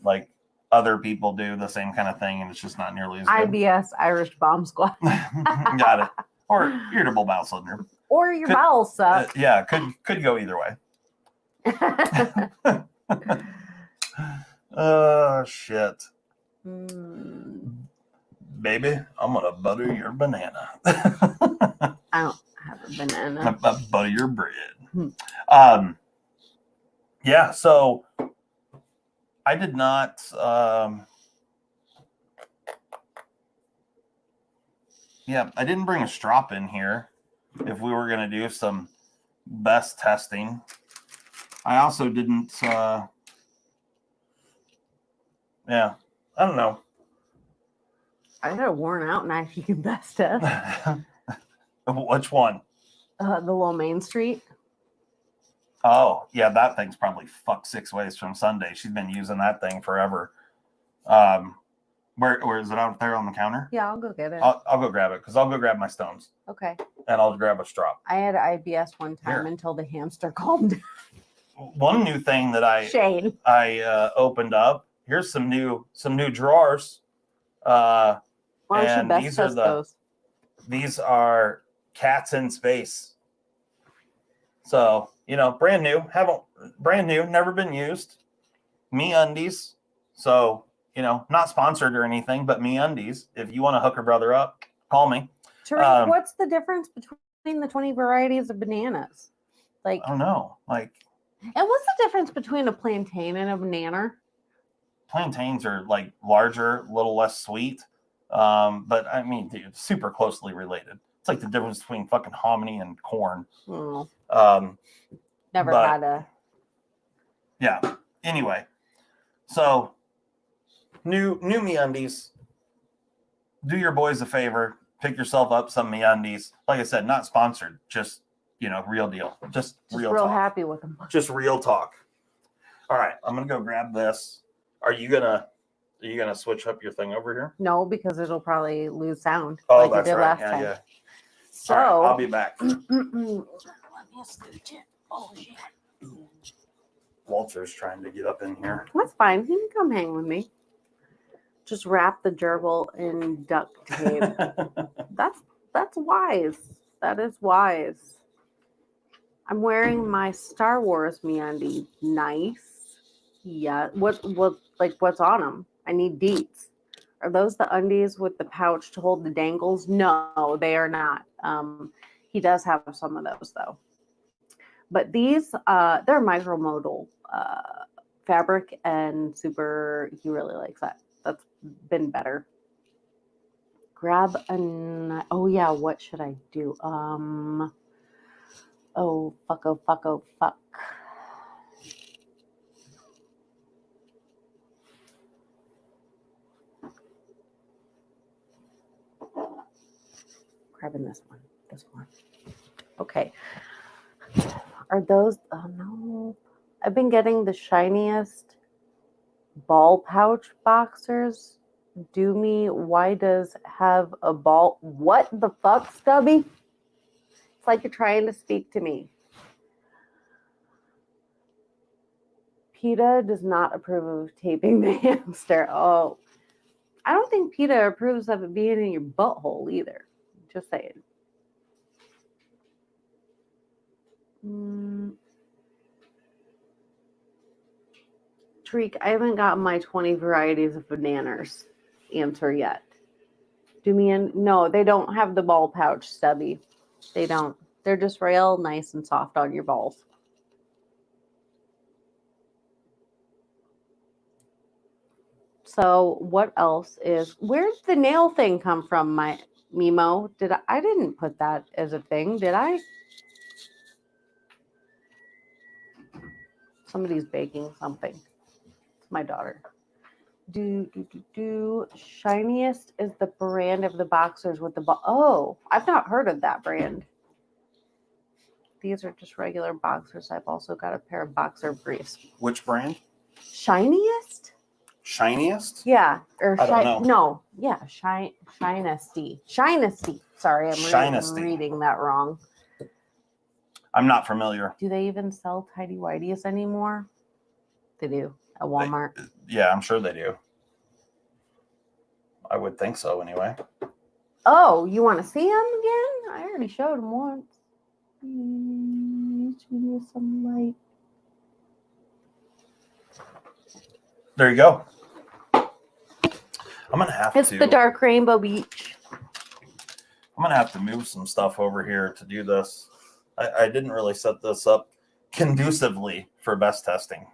like other people do the same kind of thing and it's just not nearly as good. IBS, Irish Bomb Squad. Got it. Or irritable bowel syndrome. Or your bowels suck. Yeah, could go either way. Oh, shit. Baby, I'm going to butter your banana. I don't have a banana. Butter your bread. Hmm. Yeah, so I did not I didn't bring a strop in here if we were going to do some best testing. I also didn't I don't know. I got a worn out knife you can best test. Which one? The little Main Street. Oh, yeah, that thing's probably fucked 6 ways from Sunday. She's been using that thing forever. Where is it out there on the counter? Yeah, I'll go get it. I'll go grab it because I'll go grab my stones Okay. and I'll grab a strop. I had IBS one time Here. until the hamster calmed down. One new thing that Shane. I opened up. Here's some new drawers. Why don't you And best these are test the- those? These are Cats in Space. So, brand new, never been used. MeUndies. So, not sponsored or anything, but MeUndies. If you want to hook a brother up, call me. Tariq, what's the difference between the 20 varieties of bananas? Like, I don't know. Like, and what's the difference between a plantain and a banana? plantains are like larger, a little less sweet. But I mean, dude, super closely related. It's like the difference between fucking hominy and corn. Oh, but- never had a. Yeah. Anyway, so new MeUndies. Do your boys a favor. Pick yourself up some MeUndies. Like I said, not sponsored. Just real deal. Just real talk. happy with them. Just real talk. All right, I'm gonna go grab this. Are you gonna switch up your thing over here? No, because it'll probably lose sound. Oh, like that's it did right. last Yeah, time. yeah. So All right, I'll be back. let me scooch it. Oh shit. Walter's trying to get up in here. That's fine. He can come hang with me. Just wrap the gerbil in duct tape. That's wise. That is wise. I'm wearing my Star Wars MeUndies. Nice. Yeah. What's on them? I need deets. Are those the undies with the pouch to hold the dangles? No, they are not. He does have some of those though. But these, they're micromodal fabric and super. He really likes that. That's been better. Grab an. Oh yeah, what should I do? Oh fuck. Grabbing this one. Okay. Are those? Oh no. I've been getting the shiniest ball pouch boxers. Do me. Why does have a ball? What the fuck, Stubby? It's like you're trying to speak to me. PETA does not approve of taping the hamster. Oh, I don't think PETA approves of it being in your butthole either. Just saying. Tariq, I haven't gotten my 20 varieties of bananas answer yet. No, they don't have the ball pouch, Stubby. They don't. They're just real nice and soft on your balls. So what else is? Where's the nail thing come from, my Mimo? I didn't put that as a thing, did I? Somebody's baking something. It's my daughter. Shiniest is the brand of the boxers with the oh, I've not heard of that brand. These are just regular boxers. I've also got a pair of boxer briefs. Which brand? Shiniest? Shiniest? Yeah. Or I don't know. No. Yeah. Shinesty. Sorry, I'm reading that wrong. I'm not familiar. Do they even sell Tidy Whities anymore? They do at Walmart. Yeah, I'm sure they do. I would think so anyway. Oh, you want to see them again? I already showed them once. Please give me some light. There you go. I'm gonna have It's to. the Dark Rainbow Beach. I'm I'm gonna have to move some stuff over here to do this. I didn't really set this up conducively for best testing.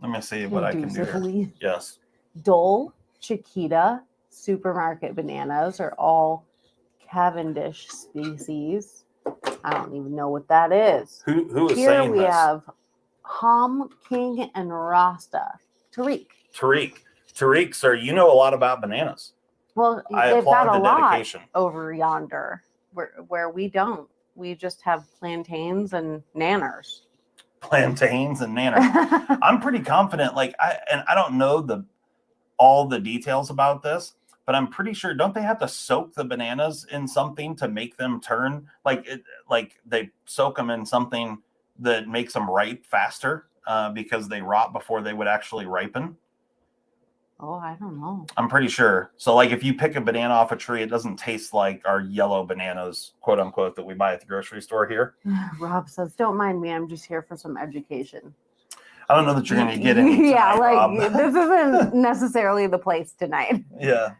Let me see what I can do here. Conducively. Yes. Dole, Chiquita, Supermarket Bananas are all Cavendish species. I don't even know what that is. Who is Here saying we this? have Hom, King, and Rasta. Tariq, sir, you know a lot about bananas. Well, I they've got applaud a the lot dedication. over yonder where we don't. We just have plantains and nanners. Plantains and nanners. I'm pretty confident. Like I don't know all the details about this, but I'm pretty sure. Don't they have to soak the bananas in something to make them turn? Like they soak them in something that makes them ripe faster because they rot before they would actually ripen. Oh, I don't know. I'm pretty sure. So like if you pick a banana off a tree, it doesn't taste like our yellow bananas, quote unquote, that we buy at the grocery store here. Rob says, "Don't mind me. I'm just here for some education." I don't know that you're going to get any. Yeah, tonight, like Rob. this isn't necessarily the place tonight. Yeah.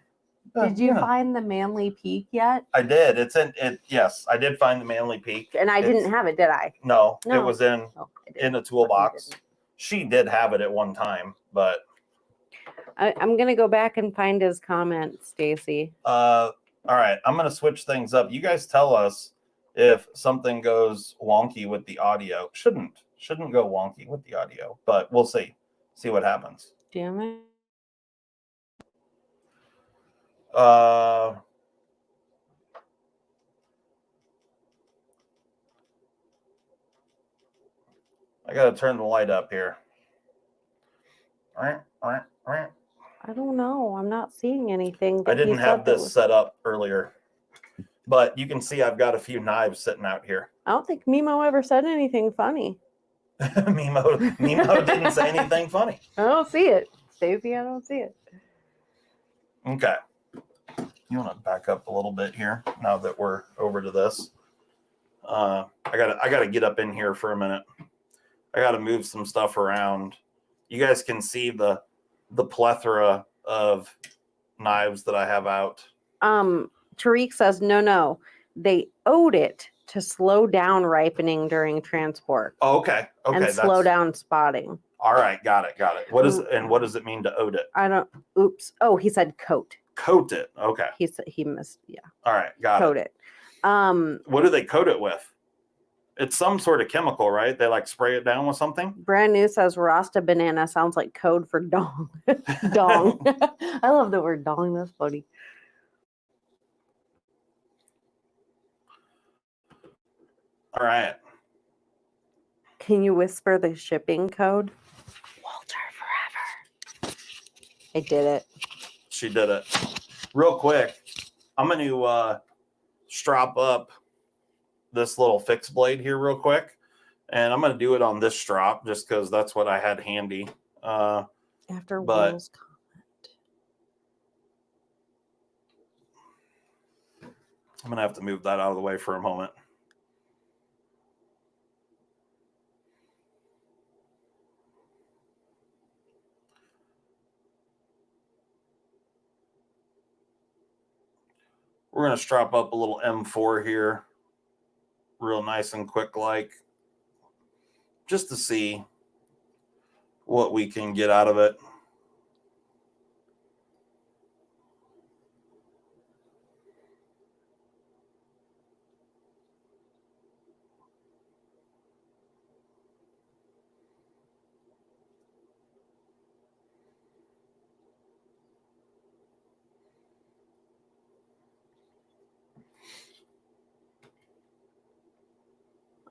Did you find the Manly Peak yet? I did. It's in it. Yes, I did find the Manly Peak. And I didn't have it, did I? No, No. it was in a toolbox. She did have it at one time, but I'm gonna go back and find his comment, Stacy. all right, I'm gonna switch things up. You guys tell us if something goes wonky with the audio. Shouldn't go wonky with the audio, but we'll see what happens. Damn it. I gotta turn the light up here. I don't know. I'm not seeing anything. I didn't have this set up earlier, but you can see I've got a few knives sitting out here. I don't think Mimo ever said anything funny. Mimo didn't say anything funny. I don't see it. Stacy, I don't see it. Okay. You want to back up a little bit here now that we're over to this? I gotta get up in here for a minute. I gotta move some stuff around. You guys can see the plethora of knives that I have out. Tariq says no. They owed it to slow down ripening during transport. Oh, okay. And slow down spotting. All right, got it. What does it mean to ode it? I don't. Oops. Oh, he said coat. Coat it. Okay. He said he missed. Yeah. All right, got coat it. What do they coat it with? It's some sort of chemical, right? They like spray it down with something. Brand new says Rasta banana sounds like code for dong. Dong. I love the word dong. That's funny. All right. Can you whisper the shipping code? Walter forever. I did it. She did it. Real quick, I'm going to strap up this little fixed blade here real quick. And I'm going to do it on this strap just because that's what I had handy. After Will's comment. I'm going to have to move that out of the way for a moment. We're going to strap up a little M4 here. Real nice and quick like. Just to see what we can get out of it.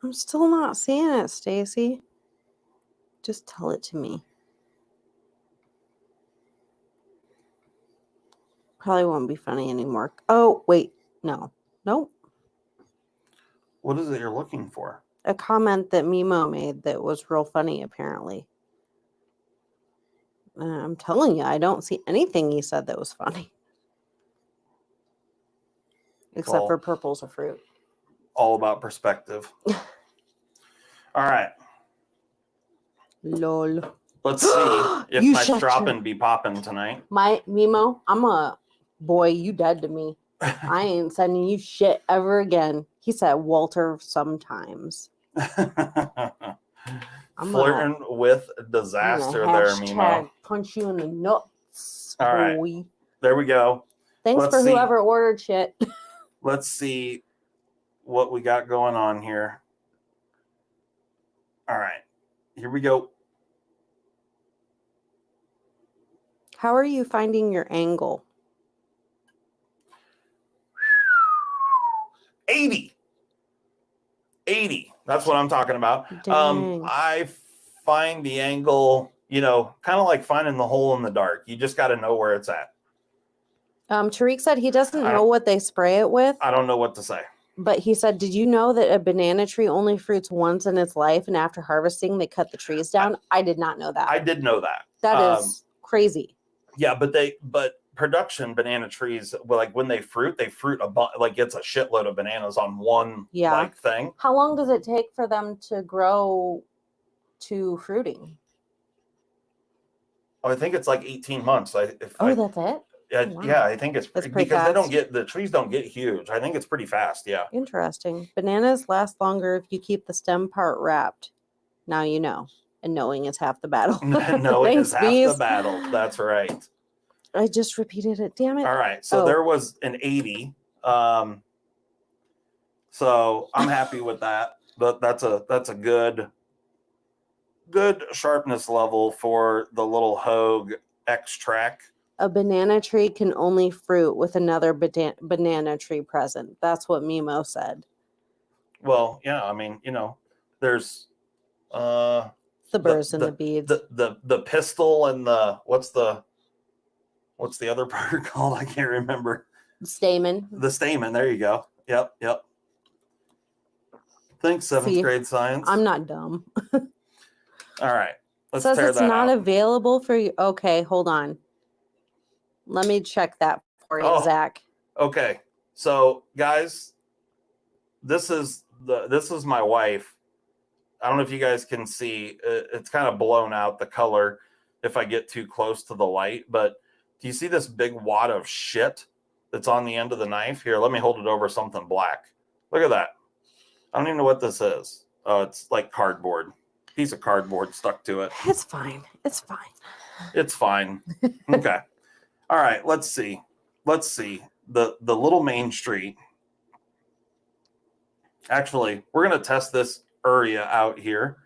I'm still not seeing it, Stacy. Just tell it to me. Probably won't be funny anymore. Oh, wait. No. Nope. What is it you're looking for? A comment that Mimo made that was real funny, apparently. I'm telling you, I don't see anything he said that was funny. Except for purple's a fruit. All about perspective. All right. Lol. Let's see if my stropping be popping tonight. My Mimo, I'm a boy. You dead to me. I ain't sending you shit ever again. He said Walter sometimes. I'm Flirting with gonna disaster there, hashtag Mimo. punch you in the nuts. All right. boy. There we go. Thanks Let's for see. whoever ordered shit. Let's see what we got going on here. All right. Here we go. How are you finding your angle? 80. That's what I'm talking about. Dang. I find the angle, kind of like finding the hole in the dark. You just got to know where it's at. Tariq said he doesn't know what they spray it with, I don't know what to say. but he said, did you know that a banana tree only fruits once in its life, and after harvesting, they cut the trees down? I did not know that. I did know that. That is crazy. Yeah, but production banana trees, well, like when they fruit like it's a shitload of bananas on one like thing. How long does it take for them to grow to fruiting? Oh, I think it's like 18 months. That's it? Yeah, I think it's pretty because fast. the trees don't get huge. I think it's pretty fast. Yeah. Interesting. Bananas last longer if you keep the stem part wrapped. Now you know. And knowing is half the battle. No, it is half bees. the battle. That's right. I just repeated it. Damn it. All right. So there was an 80. So I'm happy with that. But that's a good sharpness level for the little Hogue X-Track. A banana tree can only fruit with another banana tree present. That's what Mimo said. Well, yeah, I mean, there's the burrs and the beads. The pistil and the what's the other part called? I can't remember. Stamen. The stamen. There you go. Yep. Thanks, seventh grade science. I'm not dumb. All right. Let's says tear it's that not out. available for you. Okay, hold on. Let me check that for you, Zach. Okay. So, guys, this is my wife. I don't know if you guys can see. It's kind of blown out, the color, if I get too close to the light. But do you see this big wad of shit that's on the end of the knife? Here, let me hold it over something black. Look at that. I don't even know what this is. Oh, it's like cardboard. Piece of cardboard stuck to it. It's fine. Okay. All right. Let's see. The little main street. Actually, we're going to test this area out here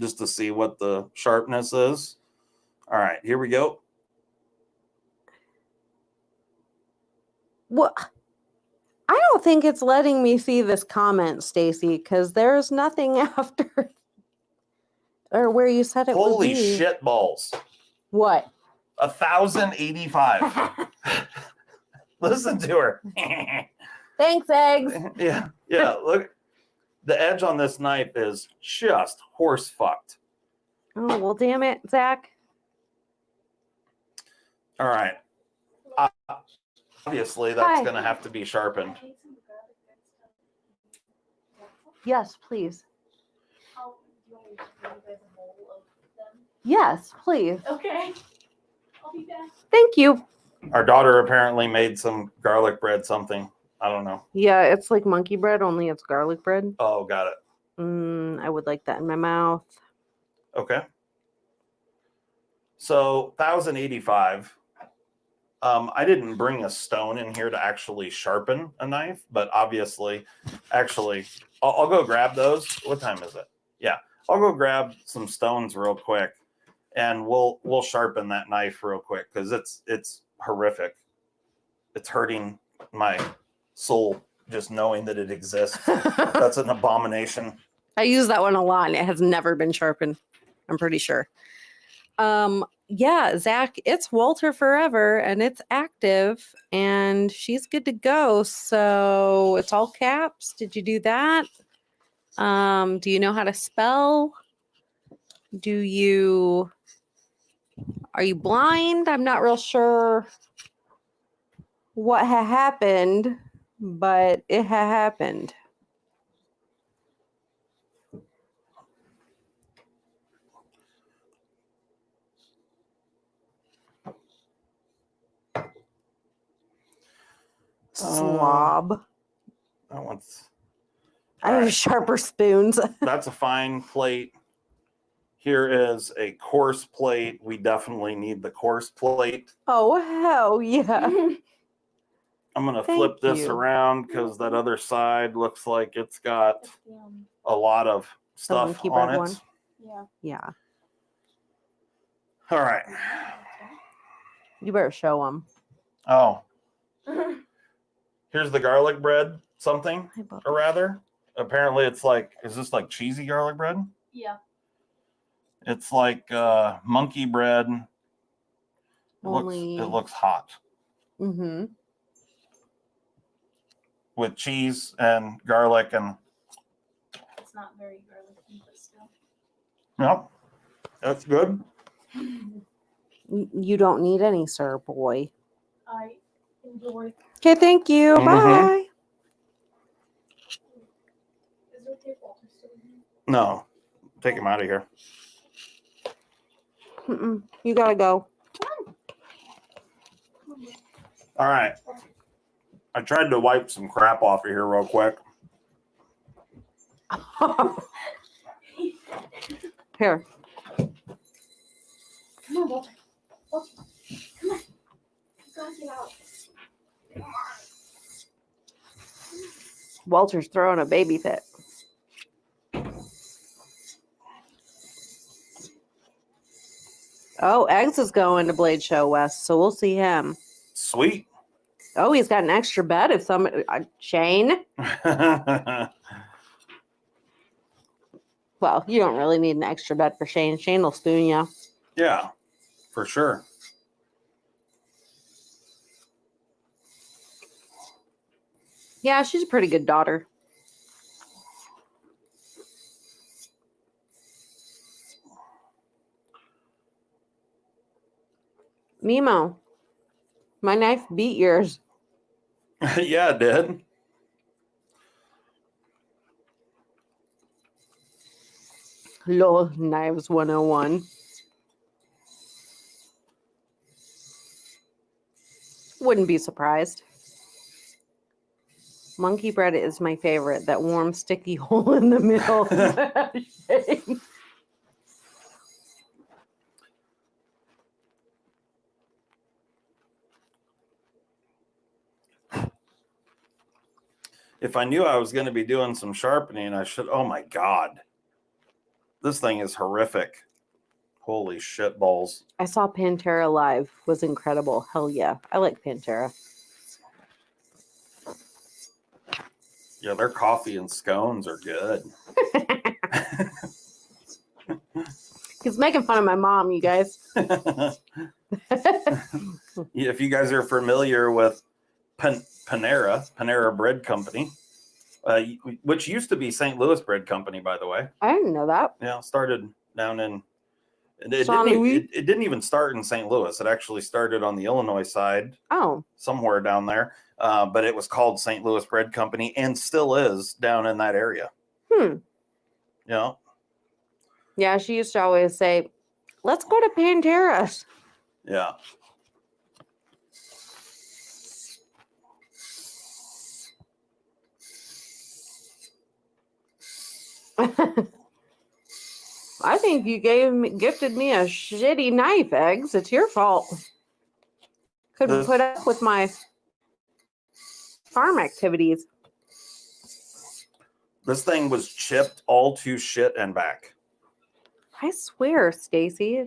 just to see what the sharpness is. All right. Here we go. What? I don't think it's letting me see this comment, Stacy, because there's nothing after or where you said it would be. Holy shit balls. What? 1,085. Listen to her. Thanks, eggs. Yeah. Look, the edge on this knife is just horse fucked. Oh, well, damn it, Zach. All right. Obviously, that's going to have to be sharpened. Yes, please. Yes, please. Okay. I'll be back. Thank you. Our daughter apparently made some garlic bread something. I don't know. Yeah, it's like monkey bread, only it's garlic bread. Oh, got it. I would like that in my mouth. Okay. So 1,085. I didn't bring a stone in here to actually sharpen a knife, but obviously, I'll go grab those. What time is it? Yeah, I'll go grab some stones real quick, and we'll sharpen that knife real quick because it's horrific. It's hurting my soul just knowing that it exists. That's an abomination. I use that one a lot, and it has never been sharpened. I'm pretty sure. Yeah, Zach, it's Walter Forever, and it's active, and she's good to go. So it's all caps. Did you do that? Do you know how to spell? Are you blind? I'm not real sure what happened, but it happened. Slob. That one's. I have Alright. sharper spoons. That's a fine plate. Here is a coarse plate. We definitely need the coarse plate. Oh, hell yeah. I'm going to Thank flip this you. around because that other side looks like it's got a lot of stuff monkey on bread it. one? Yeah. Yeah. All right. You better show them. Oh, here's the garlic bread something, or rather. Apparently it's like, is this like cheesy garlic bread? Yeah. It's like monkey bread. Only- It looks hot Mm-hmm. with cheese and garlic and It's not very garlicky, but still. yep, that's good. You don't need any, sir, boy. I enjoy. Okay, thank you. Mhm. Bye. Is there tape Walter still in here? No, take him out of here. Mm-mm. You gotta go. All right. I tried to wipe some crap off of here real quick. Here. Come on, Walter. Walter. Come on. You gotta get out. Walter's throwing a baby fit. Oh, Eggs is going to Blade Show West, so we'll see him. Sweet. Oh, he's got an extra bed if somebody... Shane? Well, you don't really need an extra bed for Shane. Shane will spoon you. Yeah, for sure. Yeah, she's a pretty good daughter. Mimo, my knife beat yours. Yeah, it did. Lol, Knives 101. Wouldn't be surprised. Monkey bread is my favorite. That warm, sticky hole in the middle. If I knew I was going to be doing some sharpening, I should. Oh my God. This thing is horrific. Holy shit balls. I saw Pantera live. Was incredible. Hell yeah. I like Pantera. Yeah, their coffee and scones are good. He's making fun of my mom, you guys. If you guys are familiar with Panera Bread Company, which used to be St. Louis Bread Company, by the way. I didn't know that. Yeah, started down in. Saint Louis? It didn't even start in St. Louis. It actually started on the Illinois side, Oh, somewhere down there. But it was called St. Louis Bread Company and still is down in that area. hmm. You know? Yeah, she used to always say, let's go to Pantera's. Yeah. I think you gifted me a shitty knife, Eggs. It's your fault. Couldn't put up with my farm activities. This thing was chipped all to shit and back. I swear, Stacy,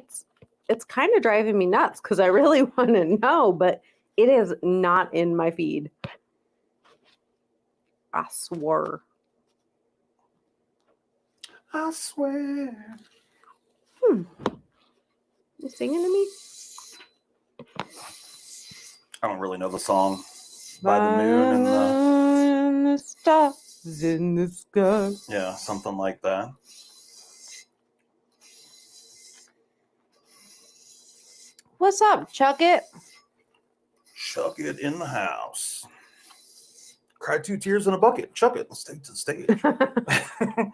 it's kind of driving me nuts because I really want to know, but it is not in my feed. I swear. I swear. You singing to me? I don't really know the song. By the moon and the And the stars in the sky. yeah, something like that. What's up, Chuck It? Chuck it in the house. Cry 2 tears in a bucket. Chuck it. Let's take it to the stage.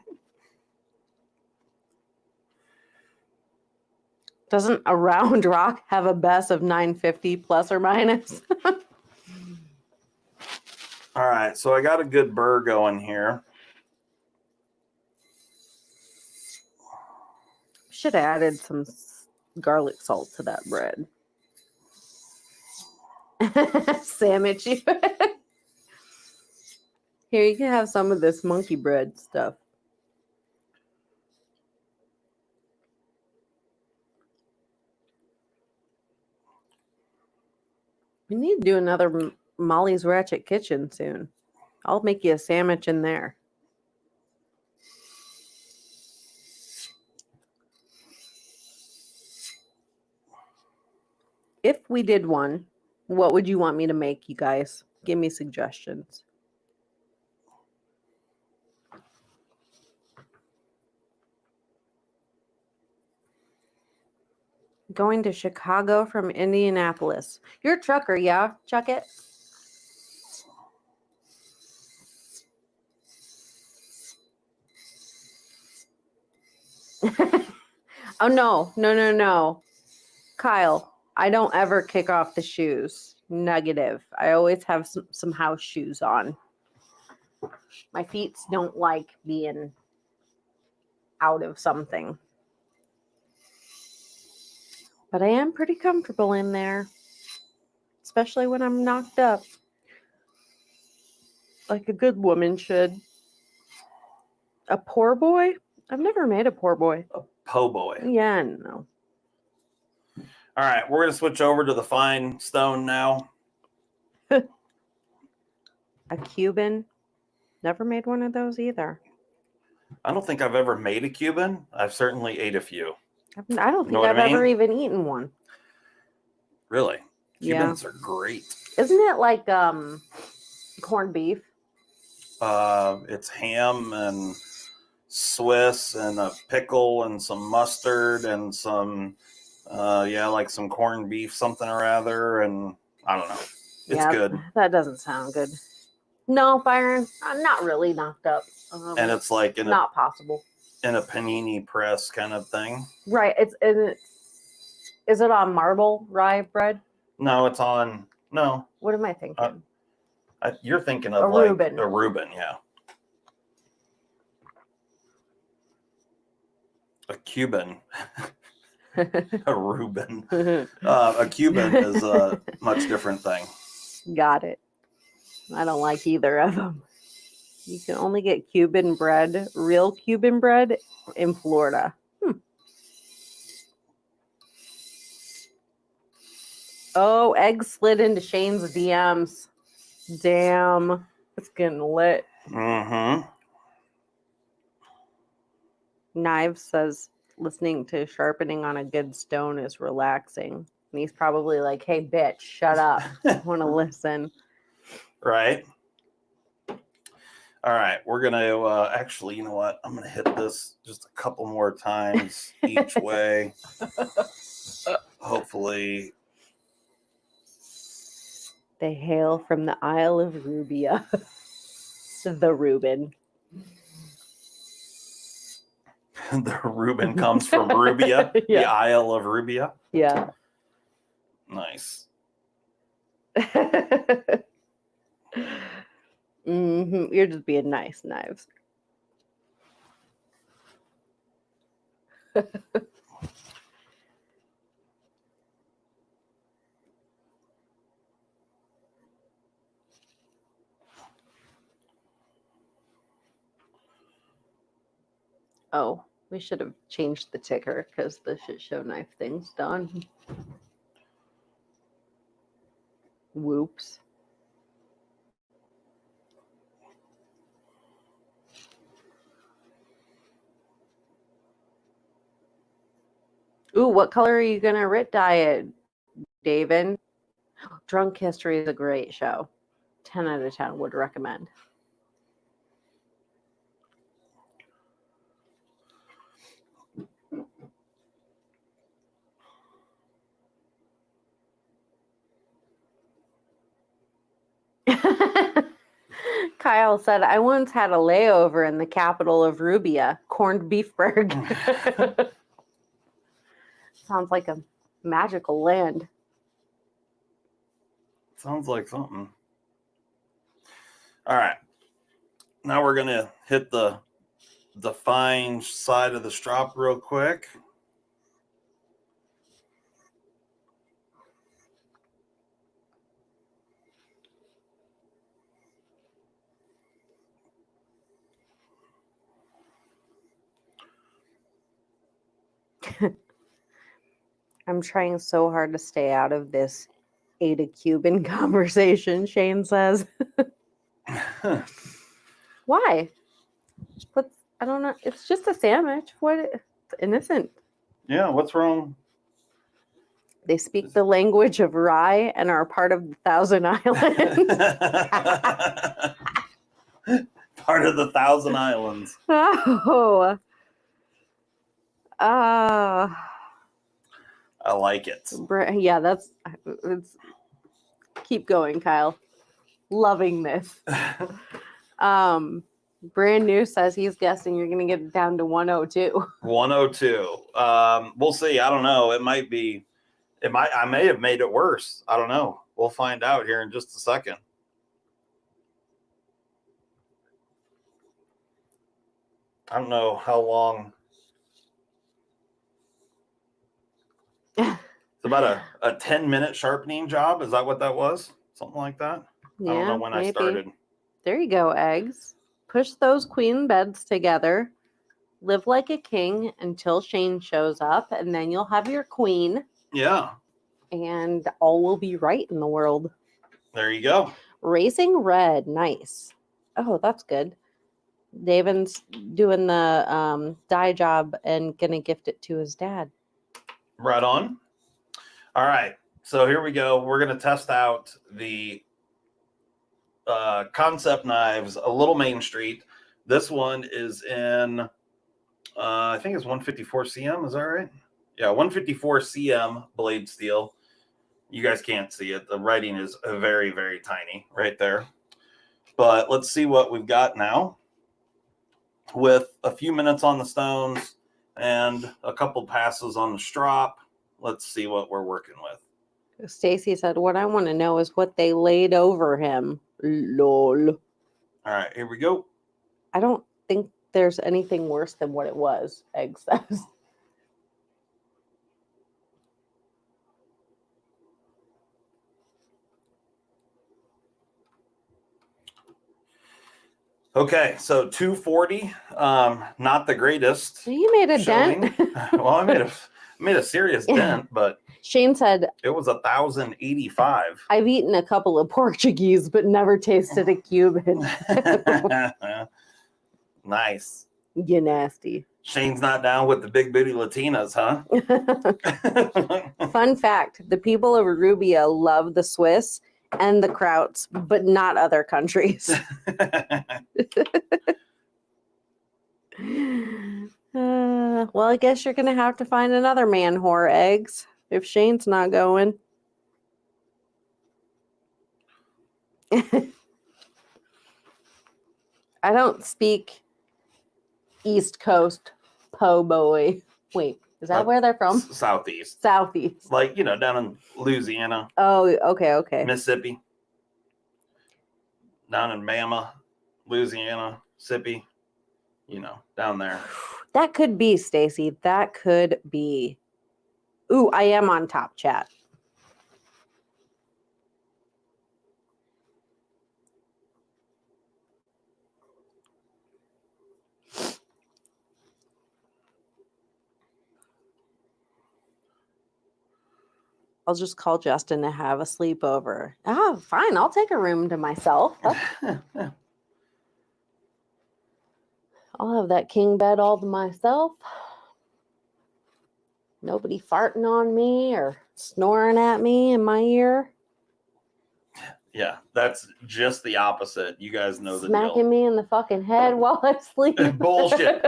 Doesn't a round rock have a best of 950 plus or minus? All right, so I got a good burr going here. Should have added some garlic salt to that bread. Sandwich you. Here, you can have some of this monkey bread stuff. We need to do another Molly's Ratchet Kitchen soon. I'll make you a sandwich in there. If we did one, what would you want me to make, you guys? Give me suggestions. Going to Chicago from Indianapolis. You're a trucker, yeah? Chuck it. Oh, no. Kyle, I don't ever kick off the shoes. Negative. I always have some house shoes on. My feet don't like being out of something. But I am pretty comfortable in there, especially when I'm knocked up. Like a good woman should. A poor boy? I've never made a poor boy. A po' boy. Yeah, no. All right, we're going to switch over to the fine stone now. A Cuban? Never made one of those either. I don't think I've ever made a Cuban. I've certainly ate a few. I don't think what I I've ever mean? even eaten one. Really? Yeah. Cubans are great. Isn't it like corned beef? It's ham and Swiss and a pickle and some mustard and some, like some corned beef, something or other. And I don't know. It's good. That doesn't sound good. No, Byron, I'm not really knocked up. And it's like in not possible. In a panini press kind of thing. Right. Is it on marble rye bread? No, it's on. No. What am I thinking? You're thinking of A like Reuben. a Reuben, yeah. A Cuban. A Reuben. A Cuban is a much different thing. Got it. I don't like either of them. You can only get Cuban bread, real Cuban bread, in Florida. Oh, egg slid into Shane's DMs. Damn. It's getting lit. Mm-hmm. Knives says listening to sharpening on a good stone is relaxing. And he's probably like, hey, bitch, shut up. I want to listen. Right. All right. We're going to actually, you know what? I'm going to hit this just a couple more times each way. Hopefully. They hail from the Isle of Rubia. The Reuben. The Reuben comes from Rubia, Yeah. the Isle of Rubia. Yeah. Nice. You're just being nice, Knives. Oh, we should have changed the ticker because the shit show knife thing's done. Whoops. Ooh, what color are you gonna writ dye it, David? Drunk History is a great show. 10 out of 10 would recommend. Kyle said, I once had a layover in the capital of Rubia, corned beefburg. Sounds like a magical land. Sounds like something. All right. Now we're gonna hit the fine side of the strop real quick. I'm trying so hard to stay out of this Ada Cuban conversation, Shane says. Why? What's, I don't know. It's just a sandwich. What? It's innocent. Yeah, what's wrong? They speak the language of rye and are part of the Thousand Islands. Part of the Thousand Islands. Oh. I like it. Yeah, it's keep going, Kyle. Loving this. Brand new says he's guessing you're gonna get it down to 102. 102. We'll see. I don't know. It might be. I may have made it worse. I don't know. We'll find out here in just a second. I don't know how long. It's about a 10-minute sharpening job. Is that what that was? Something like that? Yeah, I don't know when I started. There you go, eggs. Push those queen beds together. Live like a king until Shane shows up, and then you'll have your queen, Yeah. and all will be right in the world. There you go. Racing red. Nice. Oh, that's good. Davin's doing the dye job and going to gift it to his dad. Right on. All right. So here we go. We're going to test out the Concept Knives, a Little Main Street. This one is in, I think it's 154 CM. Is that right? Yeah, 154 CM blade steel. You guys can't see it. The writing is very, very tiny right there. But let's see what we've got now. With a few minutes on the stones and a couple passes on the strop, let's see what we're working with. Stacy said, what I want to know is what they laid over him. Lol. All right, here we go. I don't think there's anything worse than what it was, Egg says. Okay, so 240, not the greatest. You made a showing. dent. Well, I made a serious dent, but Shane said, it was 1,085. I've eaten a couple of Portuguese, but never tasted a Cuban. Nice. You nasty. Shane's not down with the big booty Latinas, huh? Fun fact, the people of Rubia love the Swiss and the Krauts, but not other countries. Well, I guess you're going to have to find another man whore, Eggs, if Shane's not going. I don't speak East Coast po' boy. Wait, is that where they're from? Southeast. Southeast. Like, down in Louisiana. Oh, okay. Mississippi. Down in Bama, Louisiana, Mississippi. Down there. That could be, Stacy. That could be. Ooh, I am on Top Chat. I'll just call Justin to have a sleepover. Oh, fine. I'll take a room to myself. I'll have that king bed all to myself. Nobody farting on me or snoring at me in my ear. Yeah, that's just the opposite. You guys know the Smacking deal. me in the fucking head while I sleep. Bullshit.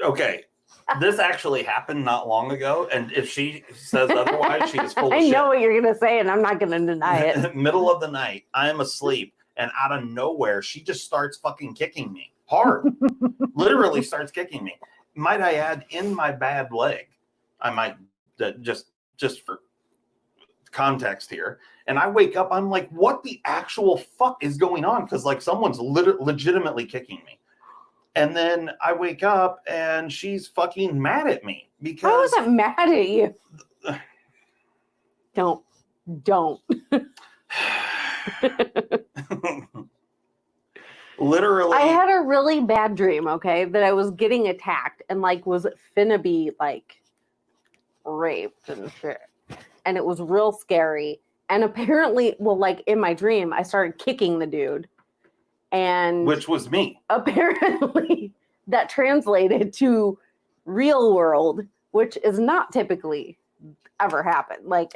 Okay. This actually happened not long ago, and if she says otherwise, she is full of I shit. know what you're going to say, and I'm not going to deny it. Middle of the night, I am asleep, and out of nowhere, she just starts fucking kicking me hard. Literally starts kicking me. Might I add, in my bad leg. I might just for context here. And I wake up, I'm like, what the actual fuck is going on? Because like someone's legitimately kicking me. And then I wake up and she's fucking mad at me because I wasn't mad at you. Don't. Literally. I had a really bad dream, okay, that I was getting attacked and like was finna be like raped and shit. And it was real scary. And apparently, well, like in my dream, I started kicking the dude. And which was me. Apparently that translated to real world, which is not typically ever happened. Like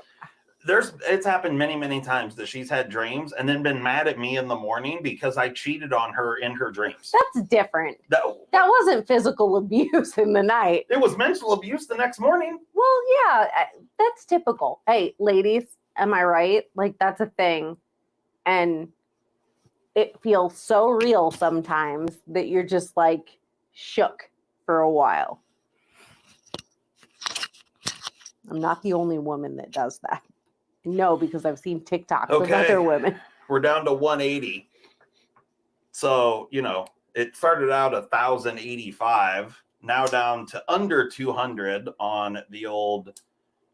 It's happened many times that she's had dreams and then been mad at me in the morning because I cheated on her in her dreams. that's different. That wasn't physical abuse in the night. it was mental abuse the next morning. Well, yeah, that's typical. Hey, ladies, am I right? Like that's a thing. And it feels so real sometimes that you're just like shook for a while. I'm not the only woman that does that. No, because I've seen TikToks of Okay. other women. We're down to 180. So, it started out 1,085, now down to under 200 on the old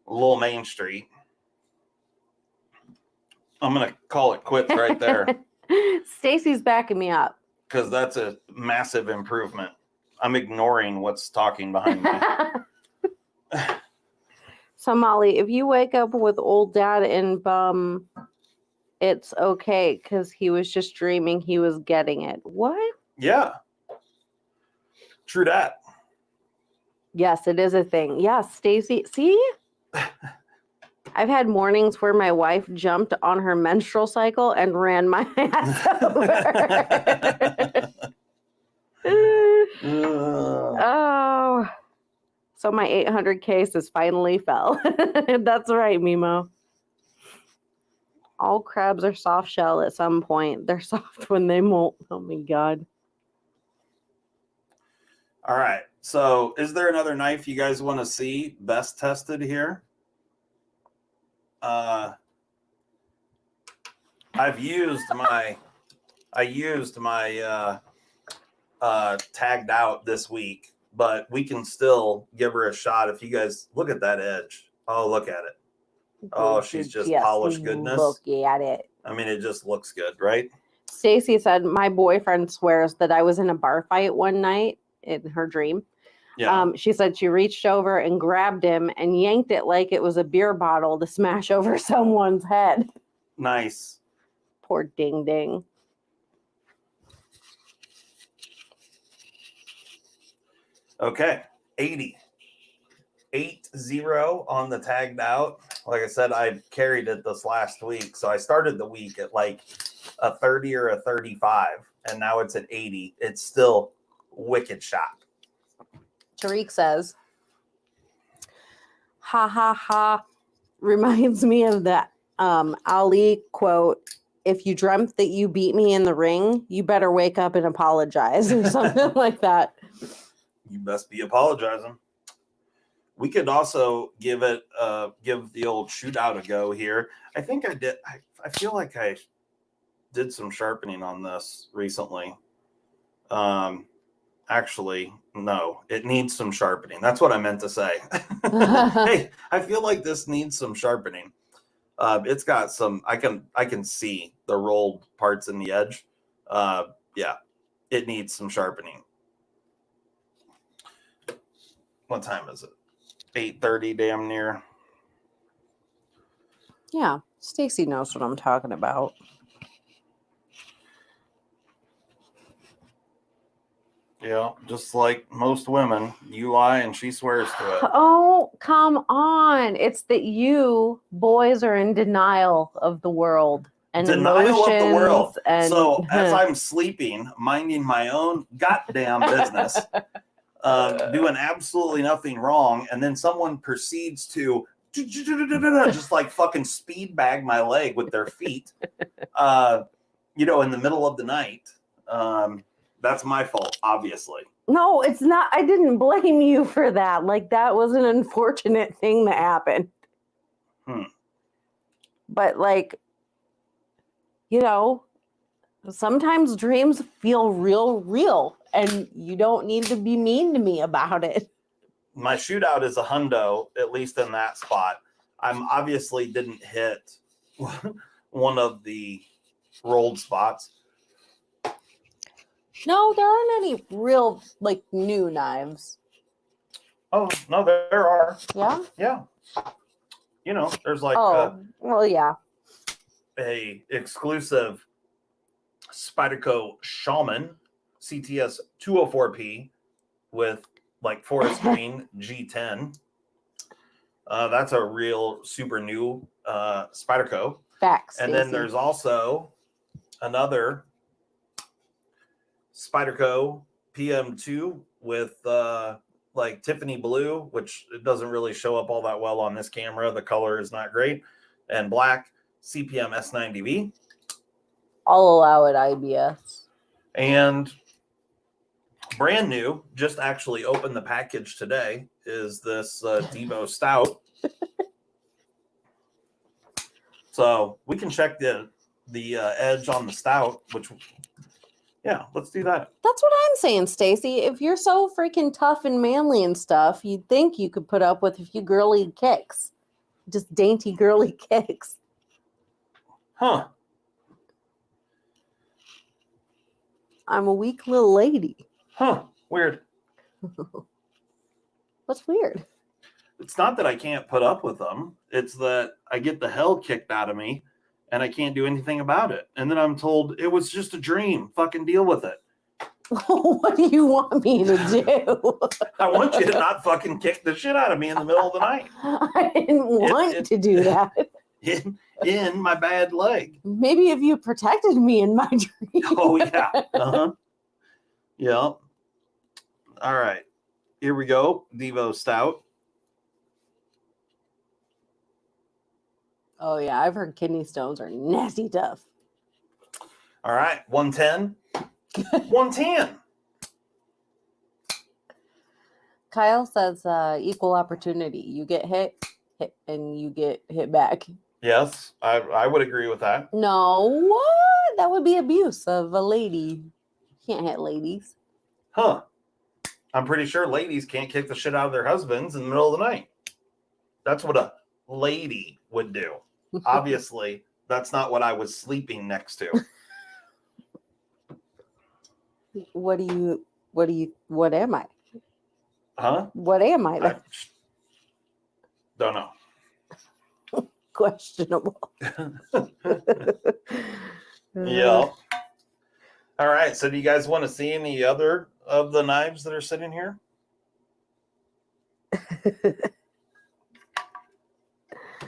Little Main Street. I'm going to call it quits right there Stacy's backing me up. because that's a massive improvement. I'm ignoring what's talking behind me. So, Molly, if you wake up with old dad in bum, it's okay because he was just dreaming he was getting it. What? Yeah. True that. Yes, it is a thing. Yes, Stacy. See? I've had mornings where my wife jumped on her menstrual cycle and ran my ass over. Oh. So my 800 cases finally fell. That's right, Mimo. All crabs are soft shell at some point. They're soft when they molt. Oh my God. All right. So is there another knife you guys want to see best tested here? I used my tagged out this week, but we can still give her a shot. If you guys look at that edge. Oh, look at it. Oh, she's just polished goodness. Look at it. I mean, it just looks good, right? Stacy said, my boyfriend swears that I was in a bar fight one night in her dream. Yeah. She said she reached over and grabbed him and yanked it like it was a beer bottle to smash over someone's head. Nice. Poor ding ding. Okay. 80. 8-0 on the tagged out. Like I said, I carried it this last week. So I started the week at like a 30 or a 35, and now it's at 80. It's still wicked shot. Tariq says, ha ha ha, reminds me of that Ali quote, if you dreamt that you beat me in the ring, you better wake up and apologize, or something like that. You best be apologizing. We could also give the old shootout a go here. I think I did. I feel like I did some sharpening on this recently. Actually, no, it needs some sharpening. That's what I meant to say. Hey, I feel like this needs some sharpening. It's got some, I can see the rolled parts in the edge. Yeah, it needs some sharpening. What time is it? 8:30, damn near. Yeah, Stacy knows what I'm talking about. Yeah, just like most women, you lie and she swears to it. Oh, come on. It's that you boys are in denial of the world and Denial of the world. emotions and So as I'm sleeping, minding my own goddamn business, doing absolutely nothing wrong, and then someone proceeds to just like fucking speed bag my leg with their feet, in the middle of the night. That's my fault, obviously. No, it's not. I didn't blame you for that. Like, that was an unfortunate thing that happened. but like, you know, sometimes dreams feel real, and you don't need to be mean to me about it. My shootout is a hundo, at least in that spot. I'm obviously didn't hit one of the rolled spots. No, there aren't any real like new knives. Oh, no, there are. Yeah. Yeah. You know, there's like Well, yeah. a exclusive Spyderco Shaman CTS 204P with like forest green G10. That's a real super new Spyderco. Facts. And then Stacey. there's also another Spyderco PM2 with like Tiffany blue, which it doesn't really show up all that well on this camera. The color is not great. And black CPM S90V. I'll allow it, IBS. And brand new, just actually opened the package today, is this Devo Stout. So we can check the edge on the Stout, which, yeah, let's do that. That's what I'm saying, Stacey. If you're so freaking tough and manly and stuff, you'd think you could put up with a few girly kicks. Just dainty girly kicks. Huh. I'm a weak little lady. Huh. Weird. What's weird? It's not that I can't put up with them. It's that I get the hell kicked out of me and I can't do anything about it. And then I'm told it was just a dream. Fucking deal with it. What do you want me to do? I want you to not fucking kick the shit out of me in the middle of the night. I didn't want to do that. In my bad leg. Maybe if you protected me in my dream. Oh, yeah. Uh-huh. Yeah. All right. Here we go. Devo Stout. Oh, yeah. I've heard kidney stones are nasty tough. All right. 110. 110. Kyle says equal opportunity. You get hit, and you get hit back. Yes, I would agree with that. No, what? That would be abuse of a lady. Can't hit ladies. Huh. I'm pretty sure ladies can't kick the shit out of their husbands in the middle of the night. That's what a lady would do. Obviously, that's not what I was sleeping next to. What am I? Huh? What am I? I don't know. Questionable. Yeah. All right. So do you guys want to see any other of the knives that are sitting here?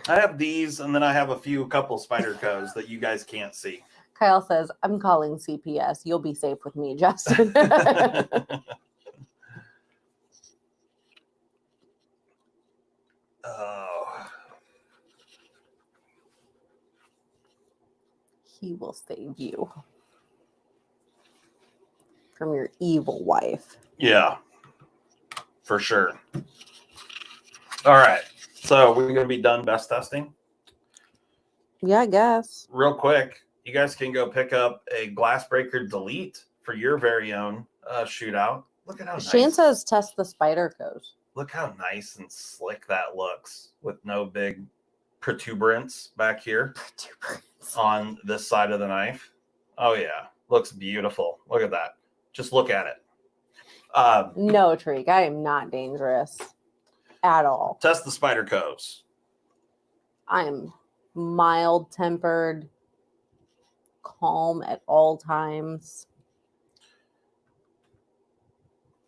I have these, and then I have a couple Spydercos that you guys can't see. Kyle says, I'm calling CPS. You'll be safe with me, Justin. Oh. He will save you from your evil wife. Yeah, for sure. All right. So we're going to be done best testing. Yeah, I guess. Real quick, you guys can go pick up a Glassbreaker Delete for your very own shootout. Look at how Shane nice. says test the Spydercos. Look how nice and slick that looks with no big protuberance back here on this side of the knife. Oh, yeah. Looks beautiful. Look at that. Just look at it. No, Treek, I am not dangerous at all. Test the Spydercos. I am mild-tempered, calm at all times,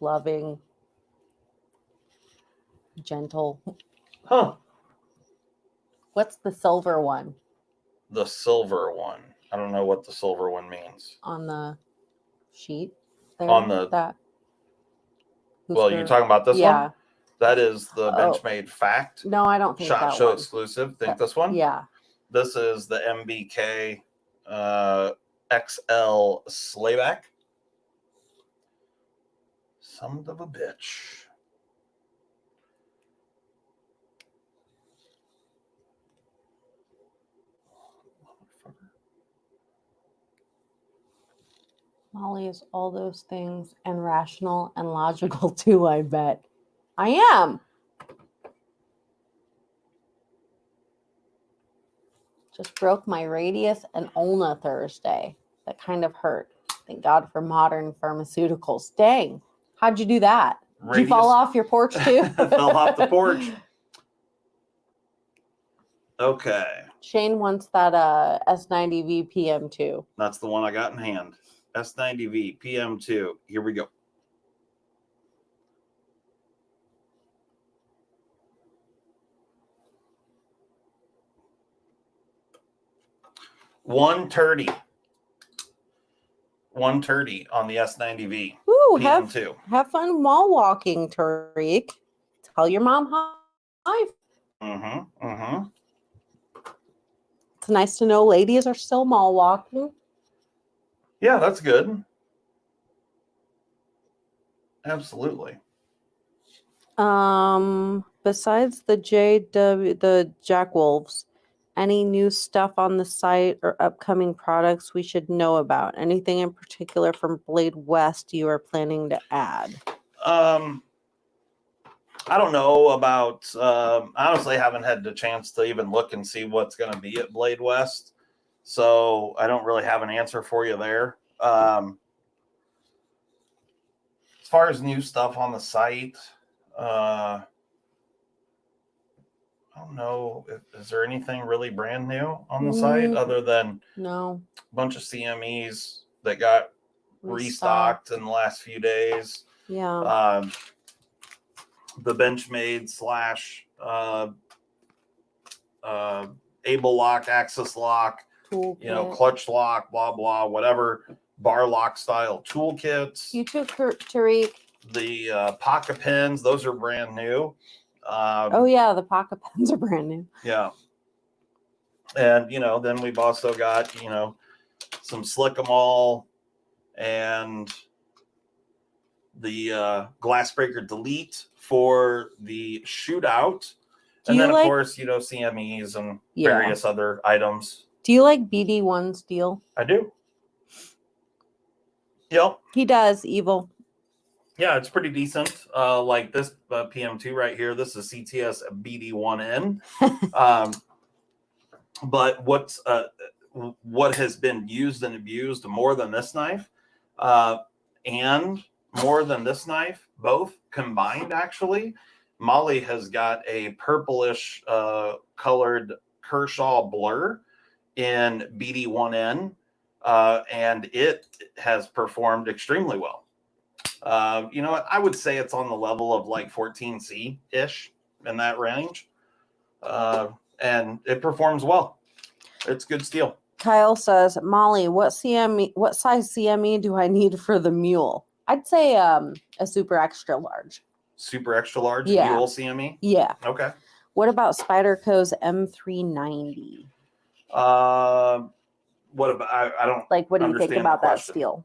loving, gentle. Huh. What's the silver one The silver one. I don't know what the silver one means. on the sheet? There, On the- that. Well, you're talking about this yeah. one? That is the Benchmade Fact No, I don't think Shot that Show one. exclusive. Think this one? Yeah. This is the MBK XL Slayback. Son of a bitch. Molly is all those things and rational and logical too, I bet. I am. Just broke my radius and ulna Thursday. That kind of hurt. Thank God for modern pharmaceuticals. Dang. How'd you do that? Did you fall Radius- off your porch too? Fell off the porch. Okay. Shane wants that S90V PM2. That's the one I got in hand. S90V PM2. Here we go. $130 on the S90V Ooh, PM2. have fun mall walking, Tariq. Tell your mom hi. It's nice to know ladies are still mall walking. Yeah, that's good. Absolutely. Besides the Jack Wolves, any new stuff on the site or upcoming products we should know about? Anything in particular from Blade West you are planning to add? I don't know about. I honestly haven't had the chance to even look and see what's going to be at Blade West, so I don't really have an answer for you there. As far as new stuff on the site, I don't know. Is there anything really brand new on the site other than No. a bunch of CMEs that got restocked in the last few days? Yeah. The Benchmade / Able Lock, Axis Lock, Toolkit. clutch lock, blah, blah, whatever, bar lock style toolkits. You took Tariq. The pocket pins, those are brand new. Oh, yeah, the pocket pens are brand new. Yeah. And, then we've also got, some Slick 'em All and the Glass Breaker Delete for the shootout. And then, of course, CMEs and various other items. Do you like BD1 steel? I do. Yep. He does, Evil. Yeah, it's pretty decent. Like this PM2 right here. This is CTS BD1N. But what has been used and abused more than this knife, and more than this knife, both combined actually, Molly has got a purplish colored Kershaw Blur in BD1N, and it has performed extremely well. I would say it's on the level of like 14C-ish in that range. And it performs well. It's good steel. Kyle says, Molly, what size CME do I need for the mule? I'd say a super extra large. Super extra large Yeah. mule CME? Yeah. Okay. What about Spyderco's M390? What about, I don't Like, what do you think understand about the that question. steel?